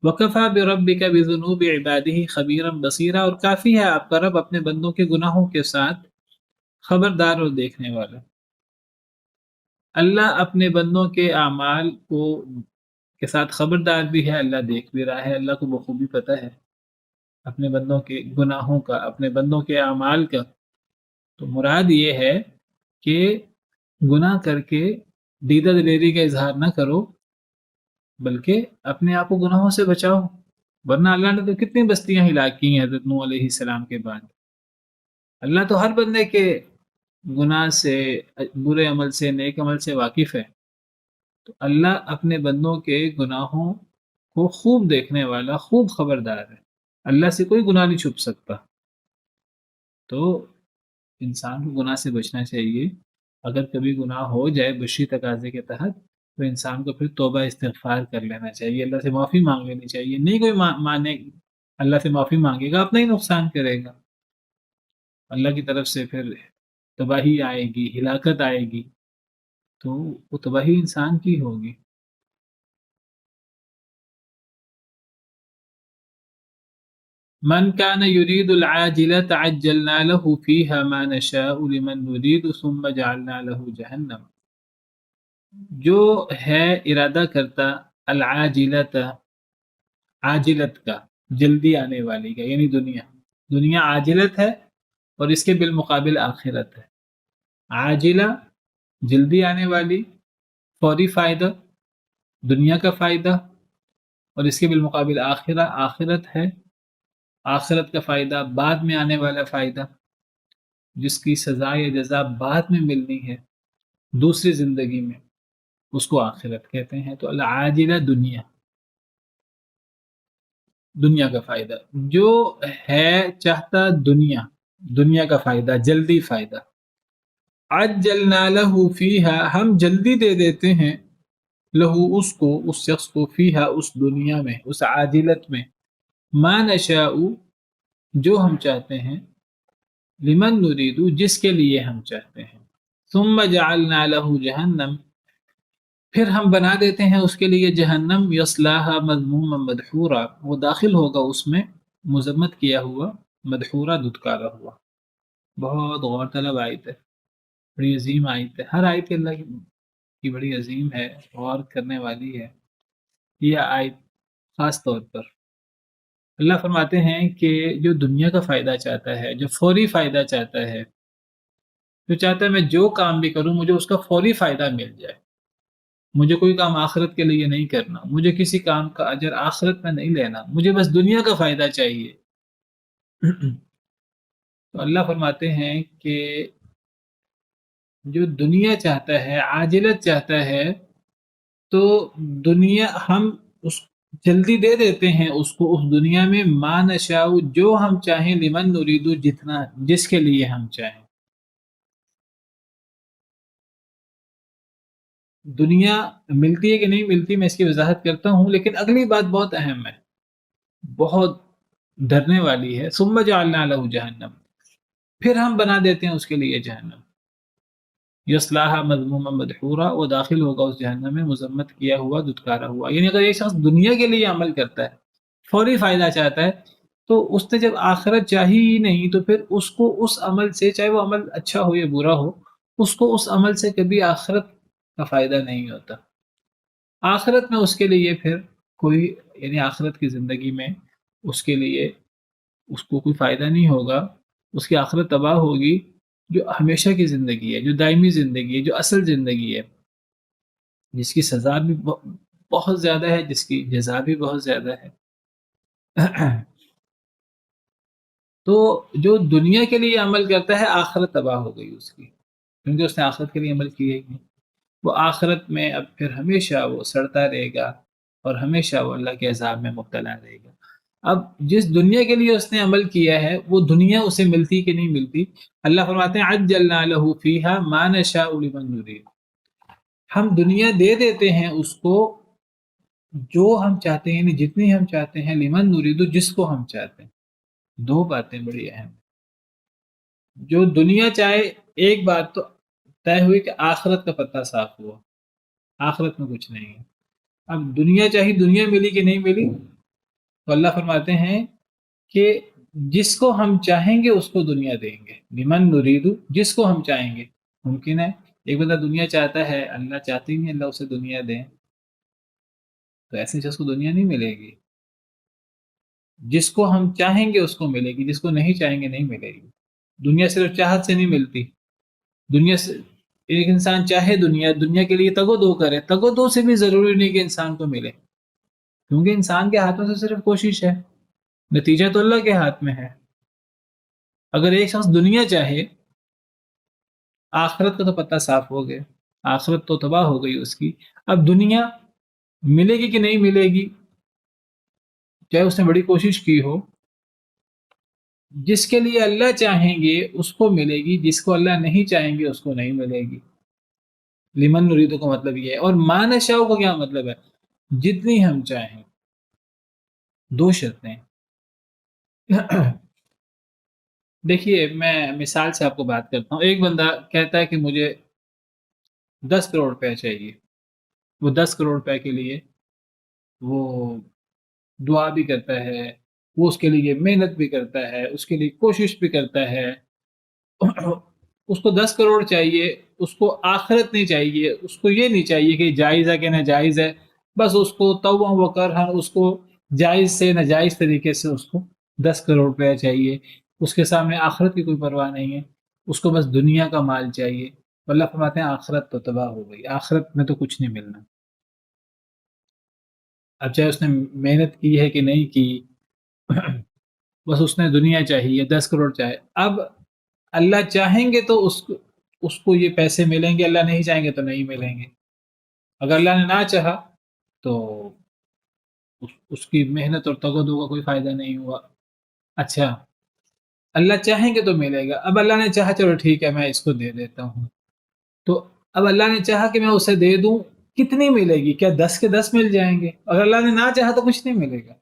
وَكَفَى بِرَبِّكَ بِذُنُوبِ عِبَادِهِ خَبِيرًا بَصِيرًا، اور کافی ہے آپ کا رب اپنے بندوں کے گناہوں کے ساتھ خبردار اور دیکھنے والا. اللہ اپنے بندوں کے اعمال کے ساتھ خبردار بھی ہے، اللہ دیکھ بھی رہا ہے. اللہ کو بخوبی پتہ ہے اپنے بندوں کے گناہوں کا، اپنے بندوں کے اعمال کا. تو مراد یہ ہے کہ گناہ کر کے دیدہ دلیری کا اظہار نہ کرو، بلکہ اپنے آپ کو گناہوں سے بچاؤ. ورنہ اللہ نے تو کتنی بستیاں ہلاک کی ہیں حضرت نوح علیہ السلام کے بعد. اللہ تو ہر بندے کے گناہ سے، برے عمل سے، نیک عمل سے واقف ہے. تو اللہ اپنے بندوں کے گناہوں کو خوب دیکھنے والا، خوب خبردار ہے. اللہ سے کوئی گناہ نہیں چھپ سکتا. تو انسان کو گناہ سے بچنا چاہیے. اگر کبھی گناہ ہو جائے بشری تقاضے کے تحت تو انسان کو پھر توبہ استغفار کر لینا چاہیے، اللہ سے معافی مانگ لینی چاہیے. نہیں کوئی مانے اللہ سے معافی مانگے گا اپنا ہی نقصان کرے گا. اللہ کی طرف سے پھر تباہی آئے گی، ہلاکت آئے گی، تو وہ تباہی انسان کی ہوگی. من كان يريد العاجلة عجلنا له فيها ما نشاء لمن نريد ثم جعلنا له جهنم. جو ہے ارادہ کرتا العاجلت، عاجلت کا، جلدی آنے والی کا، یعنی دنیا عاجلت ہے اور اس کے بالمقابل آخرت ہے. عاجلہ جلدی آنے والی، فوری فائدہ، دنیا کا فائدہ، اور اس کے بالمقابل آخرت ہے، آخرت کا فائدہ، بعد میں آنے والا فائدہ، جس کی سزا یا جزا بعد میں ملنی ہے دوسری زندگی میں، اس کو آخرت کہتے ہیں. تو العاجلہ دنیا کا فائدہ. جو ہے چاہتا دنیا کا فائدہ، جلدی فائدہ. عجلنا له فیہا، ہم جلدی دے دیتے ہیں لہو اس کو، اس شخص کو، فیہا اس دنیا میں، اس عاجلت میں، ما نشاء جو ہم چاہتے ہیں، لمن نرید جس کے لیے ہم چاہتے ہیں، ثم جعلنا له جہنم پھر ہم بنا دیتے ہیں اس کے لیے جہنم، یصلاها مذموما مدحورا وہ داخل ہوگا اس میں مذمت کیا ہوا، مدحورا دھتکارا ہوا۔ بہت غور طلب آیت ہے، بڑی عظیم آیت ہے، ہر آیت اللہ کی بڑی عظیم ہے، غور کرنے والی ہے۔ یہ آیت خاص طور پر اللہ فرماتے ہیں کہ جو دنیا کا فائدہ چاہتا ہے، جو فوری فائدہ چاہتا ہے، جو چاہتا ہے میں جو کام بھی کروں مجھے اس کا فوری فائدہ مل جائے، مجھے کوئی کام آخرت کے لیے نہیں کرنا، مجھے کسی کام کا اجر آخرت میں نہیں لینا، مجھے بس دنیا کا فائدہ چاہیے، تو اللہ فرماتے ہیں کہ جو دنیا چاہتا ہے، عاجلت چاہتا ہے، تو دنیا ہم اس جلدی دے دیتے ہیں اس کو، اس دنیا میں ما نشاء جو ہم چاہیں، لمن نریدو جتنا جس کے لیے ہم چاہیں۔ دنیا ملتی ہے کہ نہیں ملتی میں اس کی وضاحت کرتا ہوں، لیکن اگلی بات بہت اہم ہے، بہت ڈرنے والی ہے۔ ثم جعلنا له جہنم پھر ہم بنا دیتے ہیں اس کے لیے جہنم، یصلاها مذموما مدحورا وہ داخل ہوگا اس جہنم میں مذمت کیا ہوا، دھتکارا ہوا۔ یعنی اگر ایک شخص دنیا کے لیے عمل کرتا ہے، فوری فائدہ چاہتا ہے، تو اس نے جب آخرت چاہی ہی نہیں تو پھر اس کو اس عمل سے، چاہے وہ عمل اچھا ہو یا برا ہو، اس کو اس عمل سے کبھی آخرت کا فائدہ نہیں ہوتا۔ آخرت میں اس کے لیے پھر کوئی، یعنی آخرت کی زندگی میں اس کے لیے اس کو کوئی فائدہ نہیں ہوگا، اس کی آخرت تباہ ہوگی۔ جو ہمیشہ کی زندگی ہے، جو دائمی زندگی ہے، جو اصل زندگی ہے، جس کی سزا بھی بہت زیادہ ہے، جس کی جزا بھی بہت زیادہ ہے، تو جو دنیا کے لیے عمل کرتا ہے آخرت تباہ ہو گئی اس کی، کیونکہ اس نے آخرت کے لیے عمل کیا ہی نہیں۔ وہ آخرت میں اب پھر ہمیشہ وہ سڑتا رہے گا اور ہمیشہ وہ اللہ کے عذاب میں مبتلا رہے گا۔ اب جس دنیا کے لیے اس نے عمل کیا ہے وہ دنیا اسے ملتی کہ نہیں ملتی؟ اللہ فرماتے ہیں عجلنا له فیہا ما نشاء لمن نرید ہم دنیا دے دیتے ہیں اس کو جو ہم چاہتے ہیں، یعنی جتنی ہم چاہتے ہیں، لمن نرید جس کو ہم چاہتے ہیں۔ دو باتیں بڑی اہم، جو دنیا چاہے، ایک بات تو طے ہوئی کہ آخرت کا پتہ صاف ہوا، آخرت میں کچھ نہیں ہے۔ اب دنیا چاہی، دنیا ملی کہ نہیں ملی؟ تو اللہ فرماتے ہیں کہ جس کو ہم چاہیں گے اس کو دنیا دیں گے، لمن نرید جس کو ہم چاہیں گے۔ ممکن ہے ایک بندہ دنیا چاہتا ہے، اللہ چاہتے ہی نہیں اللہ اسے دنیا دیں، تو ایسے شخص کو دنیا نہیں ملے گی۔ جس کو ہم چاہیں گے اس کو ملے گی، جس کو نہیں چاہیں گے نہیں ملے گی۔ دنیا صرف چاہت سے نہیں ملتی، دنیا سے ایک انسان چاہے دنیا، دنیا کے لیے تگ و دو کرے، تگ و دو سے بھی ضروری نہیں کہ انسان کو ملے، کیونکہ انسان کے ہاتھوں سے صرف کوشش ہے، نتیجہ تو اللہ کے ہاتھ میں ہے۔ اگر ایک شخص دنیا چاہے، آخرت کا تو پتہ صاف ہو گیا، آخرت تو تباہ ہو گئی اس کی۔ اب دنیا ملے گی کہ نہیں ملے گی، چاہے اس نے بڑی کوشش کی ہو، جس کے لیے اللہ چاہیں گے اس کو ملے گی، جس کو اللہ نہیں چاہیں گے اس کو نہیں ملے گی۔ لمن نریدو کا مطلب یہ ہے، اور ما نشاء کا کیا مطلب ہے؟ جتنی ہم چاہیں۔ دو شرطیں دیکھیے میں مثال سے آپ کو بات کرتا ہوں۔ ایک بندہ کہتا ہے کہ مجھے 10 کروڑ روپے چاہیے، وہ 10 کروڑ روپے کے لیے وہ دعا بھی کرتا ہے، وہ اس کے لیے محنت بھی کرتا ہے، اس کے لیے کوشش بھی کرتا ہے، اس کو 10 کروڑ چاہیے، اس کو آخرت نہیں چاہیے، اس کو یہ نہیں چاہیے کہ جائز ہے کہ ناجائز ہے، بس اس کو طوعا و کرہا اس کو جائز سے ناجائز طریقے سے اس کو 10 کروڑ روپے چاہیے، اس کے سامنے آخرت کی کوئی پرواہ نہیں ہے، اس کو بس دنیا کا مال چاہیے۔ اللہ فرماتے ہیں آخرت تو تباہ ہو گئی، آخرت میں تو کچھ نہیں ملنا۔ اب چاہے اس نے محنت کی ہے کہ نہیں کی، بس اس نے دنیا چاہیے، 10 کروڑ چاہے۔ اب اللہ چاہیں گے تو اس کو یہ پیسے ملیں گے، اللہ نہیں چاہیں گے تو نہیں ملیں گے۔ اگر اللہ نے نہ چاہا تو اس کی محنت اور تگ و دو کا کوئی فائدہ نہیں ہوا۔ اچھا، اللہ چاہیں گے تو ملے گا۔ اب اللہ نے چاہا چلو ٹھیک ہے میں اس کو دے دیتا ہوں، تو اب اللہ نے چاہا کہ میں اسے دے دوں، کتنی ملے گی؟ کیا 10 کے 10 مل جائیں گے؟ اگر اللہ نے نہ چاہا تو کچھ نہیں ملے گا،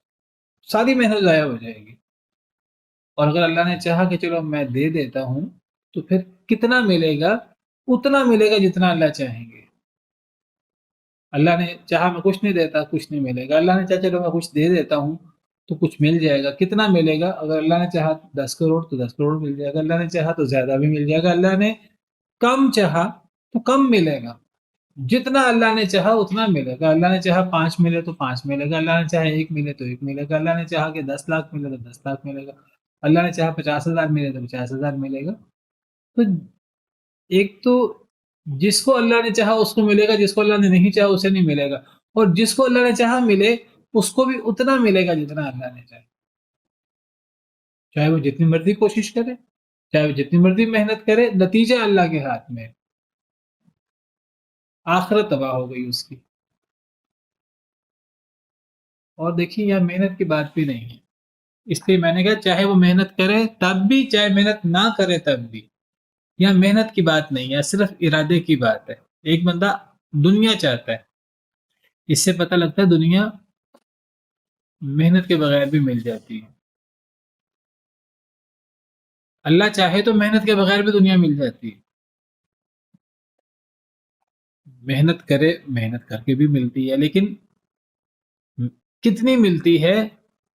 ساری محنت ضائع ہو جائے گی۔ اور اگر اللہ نے چاہا کہ چلو میں دے دیتا ہوں تو پھر کتنا ملے گا؟ اتنا ملے گا جتنا اللہ چاہیں گے۔ اللہ نے چاہا میں کچھ نہیں دیتا، کچھ نہیں ملے گا۔ اللہ نے چاہا چلو میں کچھ دے دیتا ہوں تو کچھ مل جائے گا۔ کتنا ملے گا؟ اگر اللہ نے چاہا 10 کروڑ تو 10 کروڑ مل جائے گا، اللہ نے چاہا تو زیادہ بھی مل جائے گا، اللہ نے کم چاہا تو کم ملے گا۔ جتنا اللہ نے چاہا اتنا ملے گا۔ اللہ نے چاہا 5 ملے تو 5 ملے گا، اللہ نے چاہا 1 ملے تو 1 ملے گا، اللہ نے چاہا کہ 10 لاکھ ملے تو 10 لاکھ ملے گا، اللہ نے چاہا 50,000 ملے تو 50,000 ملے گا۔ تو ایک تو جس کو اللہ نے چاہا اس کو ملے گا، جس کو اللہ نے نہیں چاہا اسے نہیں ملے گا، اور جس کو اللہ نے چاہا ملے اس کو بھی اتنا ملے گا جتنا اللہ نے چاہا، چاہے وہ جتنی مرضی کوشش کرے، چاہے وہ جتنی مرضی محنت کرے، نتیجہ اللہ کے ہاتھ میں۔ آخرت تباہ ہو گئی اس کی۔ اور دیکھیے یہاں محنت کی بات بھی نہیں ہے، اس لیے میں نے کہا چاہے وہ محنت کرے تب بھی، چاہے محنت نہ کرے تب بھی، یہاں محنت کی بات نہیں ہے، صرف ارادے کی بات ہے۔ ایک بندہ دنیا چاہتا ہے، اس سے پتہ لگتا ہے دنیا محنت کے بغیر بھی مل جاتی ہے۔ اللہ چاہے تو محنت کے بغیر بھی دنیا مل جاتی ہے، محنت کرے، محنت کر کے بھی ملتی ہے، لیکن کتنی ملتی ہے؟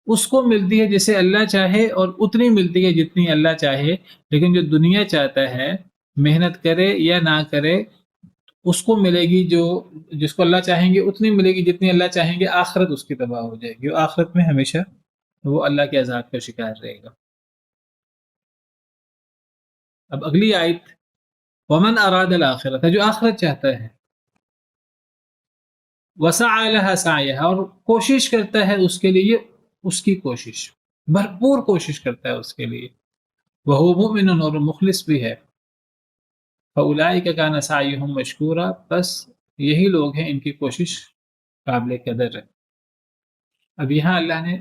اس کو ملتی ہے جسے اللہ چاہے، اور اتنی ملتی ہے جتنی اللہ چاہے۔ لیکن جو دنیا چاہتا ہے، محنت کرے یا نہ کرے، اس کو ملے گی جو، جس کو اللہ چاہیں گے اتنی ملے گی جتنی اللہ چاہیں گے، آخرت اس کی تباہ ہو جائے گی، اور آخرت میں ہمیشہ وہ اللہ کے عذاب کا شکار رہے گا۔ اب اگلی آیت، ومن اراد الاخرت ہے، جو آخرت چاہتا ہے، وسعى لها سعيها، اور کوشش کرتا ہے اس کے لیے، اس کی کوشش بھرپور کوشش کرتا ہے اس کے لیے، وہ مؤمن اور مخلص بھی ہے، فاولئک کان سعیهم مشکورا، بس یہی لوگ ہیں ان کی کوشش قابل قدر ہے۔ اب یہاں اللہ نے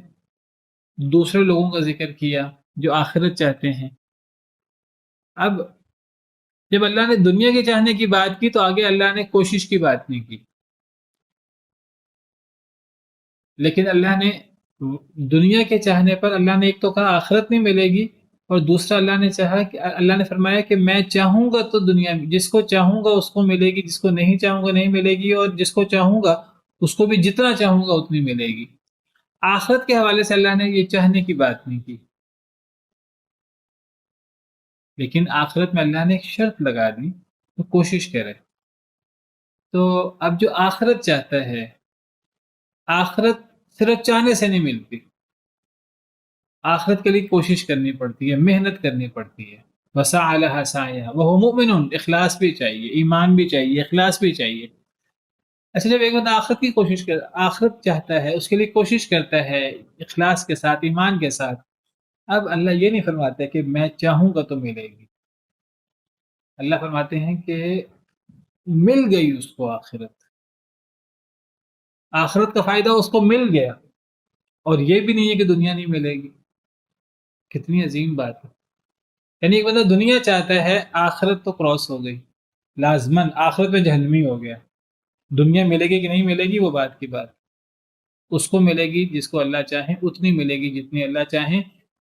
دوسرے لوگوں کا ذکر کیا جو آخرت چاہتے ہیں۔ اب جب اللہ نے دنیا کے چاہنے کی بات کی تو آگے اللہ نے کوشش کی بات نہیں کی، لیکن اللہ نے دنیا کے چاہنے پر اللہ نے ایک تو کہا آخرت نہیں ملے گی، اور دوسرا اللہ نے چاہا کہ اللہ نے فرمایا کہ میں چاہوں گا تو دنیا میں جس کو چاہوں گا اس کو ملے گی، جس کو نہیں چاہوں گا نہیں ملے گی، اور جس کو چاہوں گا اس کو بھی جتنا چاہوں گا اتنی ملے گی۔ آخرت کے حوالے سے اللہ نے یہ چاہنے کی بات نہیں کی، لیکن آخرت میں اللہ نے ایک شرط لگا دی تو کوشش کرے۔ تو اب جو آخرت چاہتا ہے، آخرت صرف چاہنے سے نہیں ملتی، آخرت کے لیے کوشش کرنی پڑتی ہے، محنت کرنی پڑتی ہے۔ وسعى لها سعيها وهو مؤمن، اخلاص بھی چاہیے، ایمان بھی چاہیے، اخلاص بھی چاہیے۔ اچھا جب ایک بندہ آخرت کی کوشش کر، آخرت چاہتا ہے، اس کے لیے کوشش کرتا ہے اخلاص کے ساتھ، ایمان کے ساتھ، اب اللہ یہ نہیں فرماتا کہ میں چاہوں گا تو ملے گی، اللہ فرماتے ہیں کہ مل گئی اس کو آخرت، آخرت کا فائدہ اس کو مل گیا، اور یہ بھی نہیں ہے کہ دنیا نہیں ملے گی۔ کتنی عظیم بات ہے، یعنی ایک بندہ دنیا چاہتا ہے، آخرت تو کراس ہو گئی، لازماً آخرت میں جہنمی ہو گیا۔ دنیا ملے گی کہ نہیں ملے گی وہ بات کی بات، اس کو ملے گی جس کو اللہ چاہے، اتنی ملے گی جتنی اللہ چاہیں،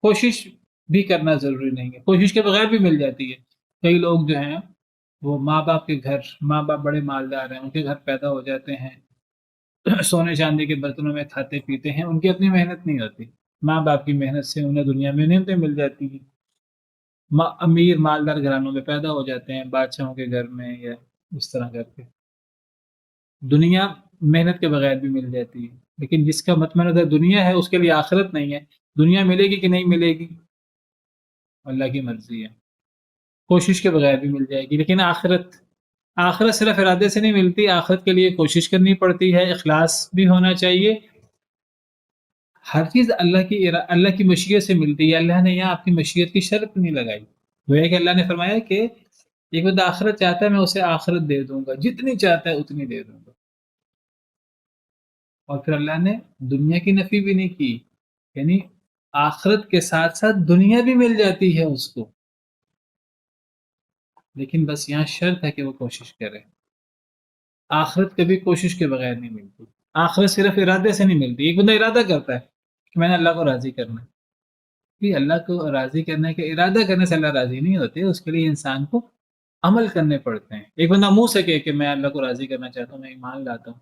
کوشش بھی کرنا ضروری نہیں ہے، کوشش کے بغیر بھی مل جاتی ہے۔ کئی لوگ جو ہیں وہ ماں باپ کے گھر، ماں باپ بڑے مالدار ہیں، ان کے گھر پیدا ہو جاتے ہیں، سونے چاندی کے برتنوں میں کھاتے پیتے ہیں، ان کی اپنی محنت نہیں ہوتی، ماں باپ کی محنت سے انہیں دنیا میں نعمتیں مل جاتی ہیں، امیر مالدار گھرانوں میں پیدا ہو جاتے ہیں، بادشاہوں کے گھر میں، یا اس طرح کر کے دنیا محنت کے بغیر بھی مل جاتی ہے۔ لیکن جس کا مطمئن نظر دنیا ہے اس کے لیے آخرت نہیں ہے، دنیا ملے گی کہ نہیں ملے گی اللہ کی مرضی ہے، کوشش کے بغیر بھی مل جائے گی۔ لیکن آخرت، آخرت صرف ارادے سے نہیں ملتی، آخرت کے لیے کوشش کرنی پڑتی ہے، اخلاص بھی ہونا چاہیے، ہر چیز اللہ کی مشیت سے ملتی ہے۔ اللہ نے یہاں اپنی مشیت کی شرط نہیں لگائی، وہ ہے کہ اللہ نے فرمایا کہ ایک بندہ آخرت چاہتا ہے میں اسے آخرت دے دوں گا، جتنی چاہتا ہے اتنی دے دوں گا، اور پھر اللہ نے دنیا کی نفی بھی نہیں کی، یعنی آخرت کے ساتھ ساتھ دنیا بھی مل جاتی ہے اس کو، لیکن بس یہاں شرط ہے کہ وہ کوشش کرے۔ آخرت کبھی کوشش کے بغیر نہیں ملتی. آخرت صرف ارادے سے نہیں ملتی. ایک بندہ ارادہ کرتا ہے کہ میں نے اللہ کو راضی کرنا ہے، کہ اللہ کو راضی کرنے کا ارادہ کرنے سے اللہ راضی نہیں ہوتے، اس کے لیے انسان کو عمل کرنے پڑتے ہیں. ایک بندہ منہ سے کہے کہ میں اللہ کو راضی کرنا چاہتا ہوں، میں ایمان لاتا ہوں،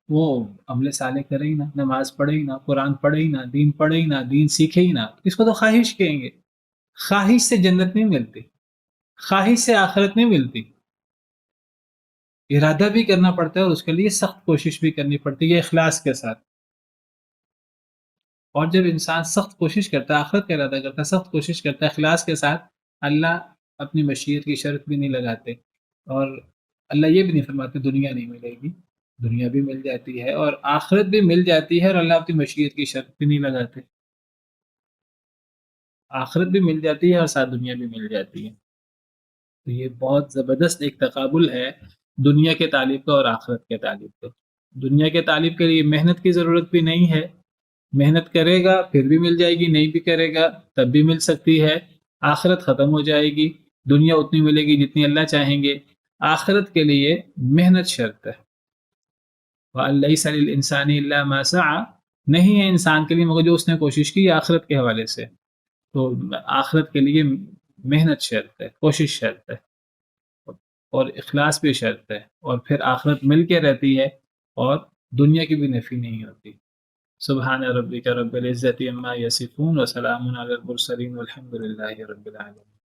وہ عمل صالح کرے ہی نہ، نماز پڑھے ہی نہ، قرآن پڑھے ہی نہ، دین پڑھے ہی نہ، دین سیکھے ہی نہ، اس کو تو خواہش کہیں گے. خواہش سے جنت نہیں ملتی، خواہش سے آخرت نہیں ملتی. ارادہ بھی کرنا پڑتا ہے اور اس کے لیے سخت کوشش بھی کرنی پڑتی ہے اخلاص کے ساتھ. اور جب انسان سخت کوشش کرتا ہے، آخرت کا ارادہ کرتا ہے، سخت کوشش کرتا ہے اخلاص کے ساتھ، اللہ اپنی مشیت کی شرط بھی نہیں لگاتے، اور اللہ یہ بھی نہیں فرماتے دنیا نہیں ملے گی. دنیا بھی مل جاتی ہے اور آخرت بھی مل جاتی ہے، اور اللہ اپنی مشیت کی شرط بھی نہیں لگاتے. آخرت بھی مل جاتی ہے اور ساتھ دنیا بھی مل جاتی ہے. تو یہ بہت زبردست ایک تقابل ہے دنیا کے طالب کا اور آخرت کے طالب کا. دنیا کے طالب کے لیے محنت کی ضرورت بھی نہیں ہے، محنت کرے گا پھر بھی مل جائے گی، نہیں بھی کرے گا تب بھی مل سکتی ہے. آخرت ختم ہو جائے گی، دنیا اتنی ملے گی جتنی اللہ چاہیں گے. آخرت کے لیے محنت شرط ہے. وَأَن لَيْسَ لِلْإِنسَانِ إِلَّا مَا سَعَى، نہیں ہے انسان کے لیے مگر جو اس نے کوشش کی آخرت کے حوالے سے. تو آخرت کے لیے محنت شرط ہے، کوشش شرط ہے، اور اخلاص بھی شرط ہے، اور پھر آخرت مل کے رہتی ہے اور دنیا کی بھی نفی نہیں ہوتی. سبحان ربک رب العزت عما یصفون وسلام علی المرسلین والحمد للہ رب العالمین.